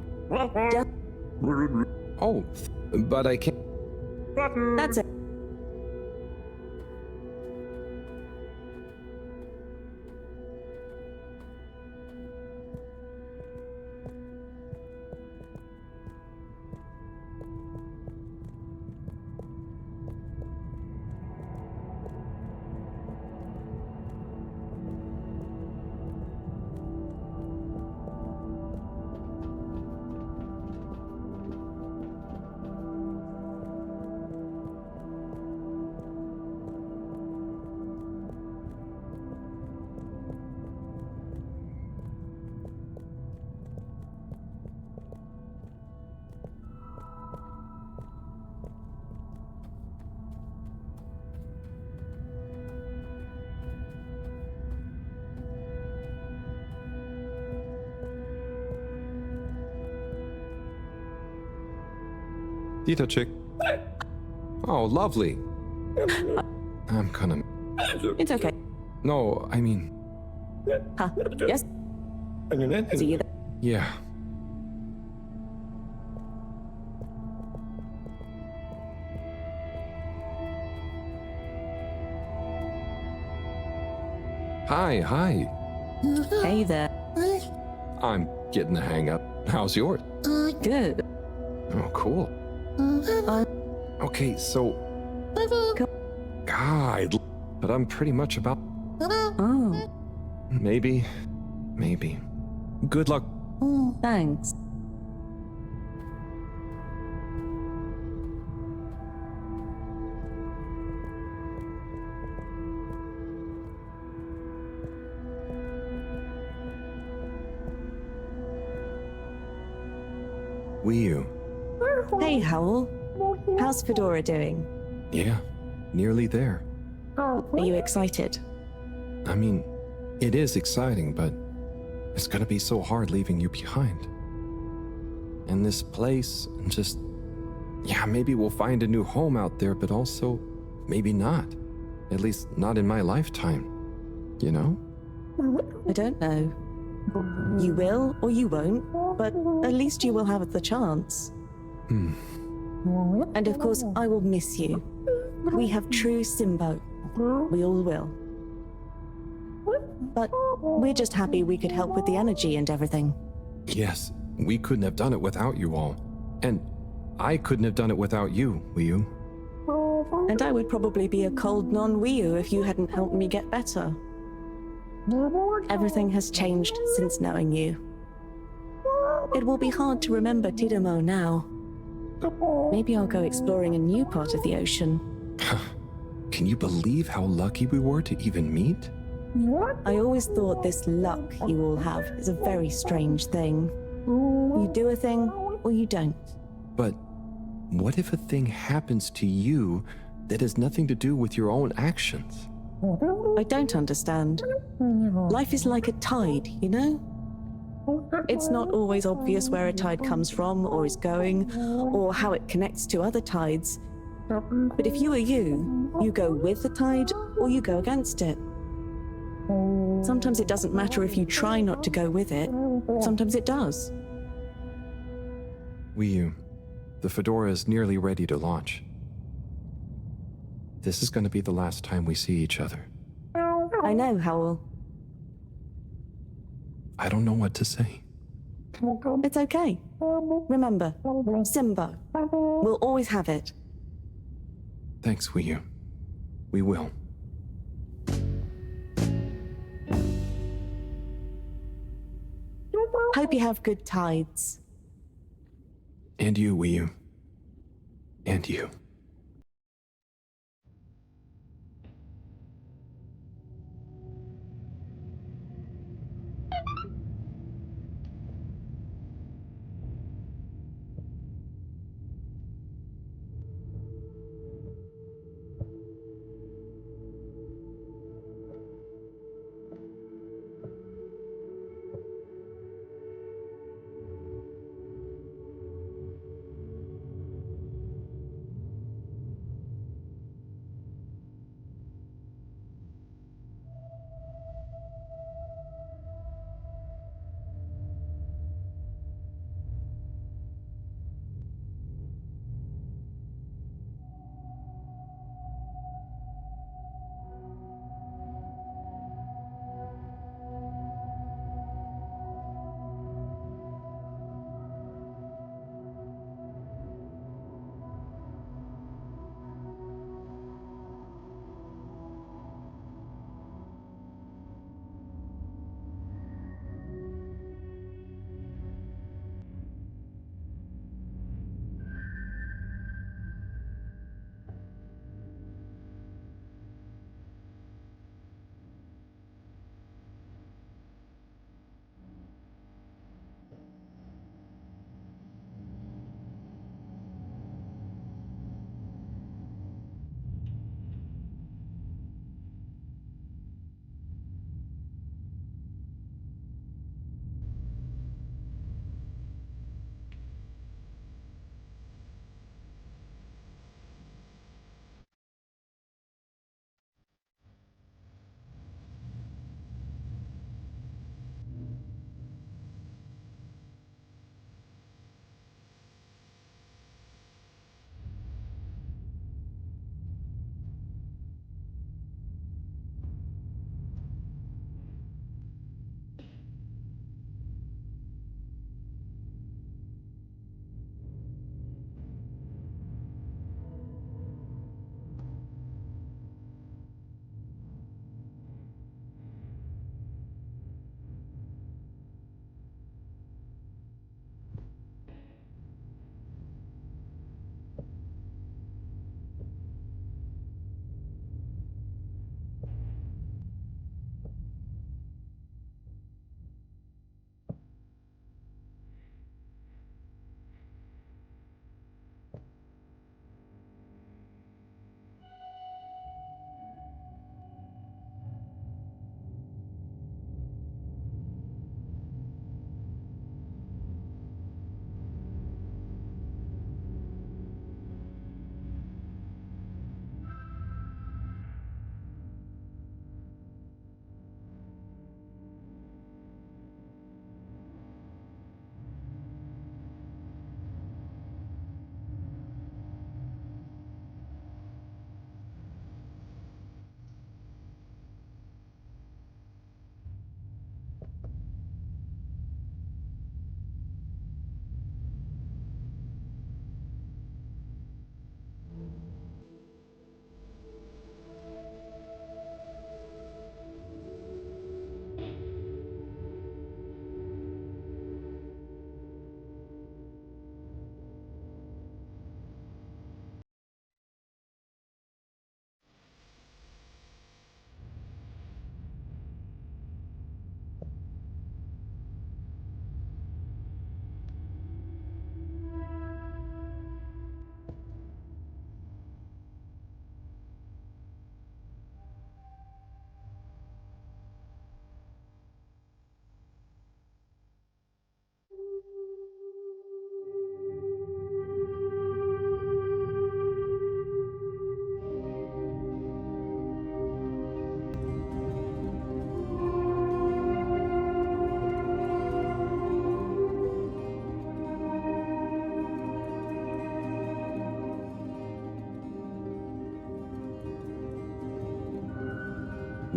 Oh, but I can't... That's it. Dita chick. Oh, lovely. I'm gonna... It's okay. No, I mean... Huh? Yes? See you there. Yeah. Hi. Hey there. I'm getting the hang up. How's yours? Good. Oh, cool. Okay, so... God, but I'm pretty much about... Oh. Maybe. Good luck. Thanks. Wiyu. Hey, Howl. How's Fedora doing? Yeah, nearly there. Are you excited? I mean, it is exciting, but it's gonna be so hard leaving you behind. And this place, and just... Yeah, maybe we'll find a new home out there, but also, maybe not. At least not in my lifetime. You know? I don't know. You will or you won't, but at least you will have the chance. And of course, I will miss you. We have true Simbo. We all will. But we're just happy we could help with the energy and everything. Yes, we couldn't have done it without you all. And I couldn't have done it without you, Wiyu. And I would probably be a cold non-Wiyu if you hadn't helped me get better. Everything has changed since knowing you. It will be hard to remember Tidamo now. Maybe I'll go exploring a new part of the ocean. Can you believe how lucky we were to even meet? I always thought this luck you all have is a very strange thing. You do a thing, or you don't. But what if a thing happens to you that has nothing to do with your own actions? I don't understand. Life is like a tide, you know? It's not always obvious where a tide comes from, or is going, or how it connects to other tides. But if you are you go with the tide, or you go against it. Sometimes it doesn't matter if you try not to go with it. Sometimes it does. Wiyu, the Fedora is nearly ready to launch. This is going to be the last time we see each other. I know, Howl. I don't know what to say. It's okay. Remember, Simbo. We'll always have it. Thanks, Wiyu. We will. Hope you have good tides. And you, Wiyu. And you.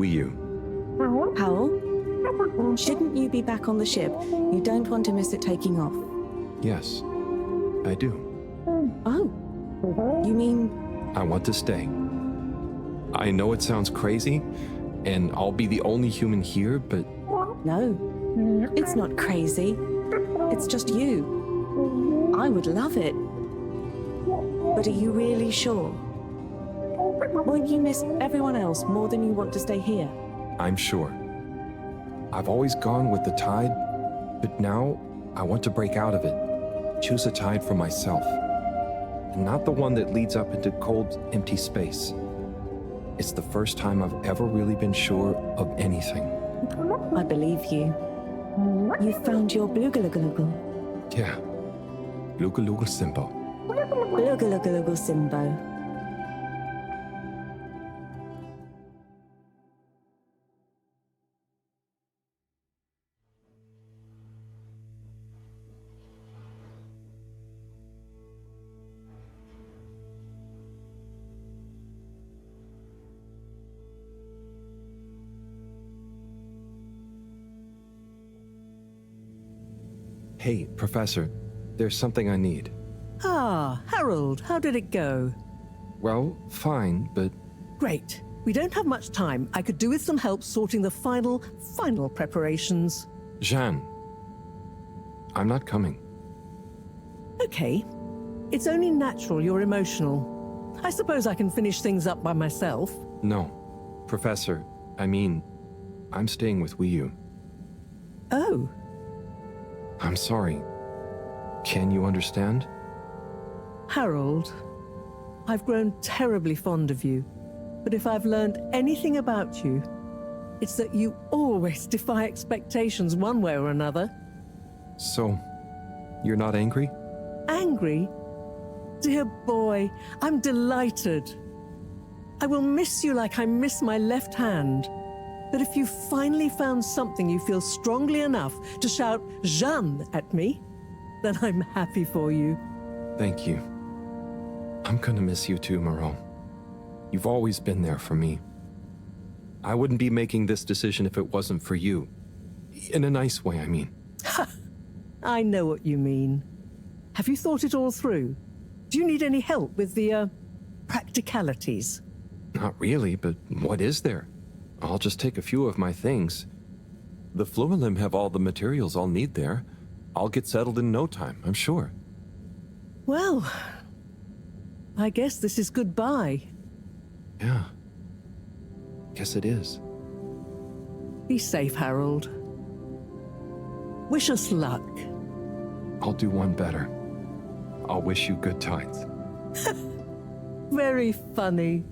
You. Powell, shouldn't you be back on the ship? You don't want to miss it taking off. Yes, I do. Oh, you mean... I want to stay. I know it sounds crazy, and I'll be the only human here, but... No, it's not crazy. It's just you. I would love it. But are you really sure? Won't you miss everyone else more than you want to stay here? I'm sure. I've always gone with the tide, but now I want to break out of it. Choose a tide for myself. And not the one that leads up into cold, empty space. It's the first time I've ever really been sure of anything. I believe you. You found your blugalagaluggle. Yeah. Lugalugal Simbo. Blugalagaluggle Simbo. Hey, Professor, there's something I need. Ah, Harold, how did it go? Well, fine, but... Great. We don't have much time. I could do with some help sorting the final preparations. Jeanne, I'm not coming. Okay. It's only natural you're emotional. I suppose I can finish things up by myself. No. Professor, I mean, I'm staying with Yu. Oh. I'm sorry. Can you understand? Harold, I've grown terribly fond of you. But if I've learned anything about you, it's that you always defy expectations one way or another. So, you're not angry? Angry? Dear boy, I'm delighted. I will miss you like I miss my left hand. But if you finally found something you feel strongly enough to shout Jeanne at me, then I'm happy for you. Thank you. I'm gonna miss you too, Moreau. You've always been there for me. I wouldn't be making this decision if it wasn't for you. In a nice way, I mean. I know what you mean. Have you thought it all through? Do you need any help with the, practicalities? Not really, but what is there? I'll just take a few of my things. The Fluilim have all the materials I'll need there. I'll get settled in no time, I'm sure. Well, I guess this is goodbye. Yeah. Guess it is. Be safe, Harold. Wish us luck. I'll do one better. I'll wish you good tides. Very funny.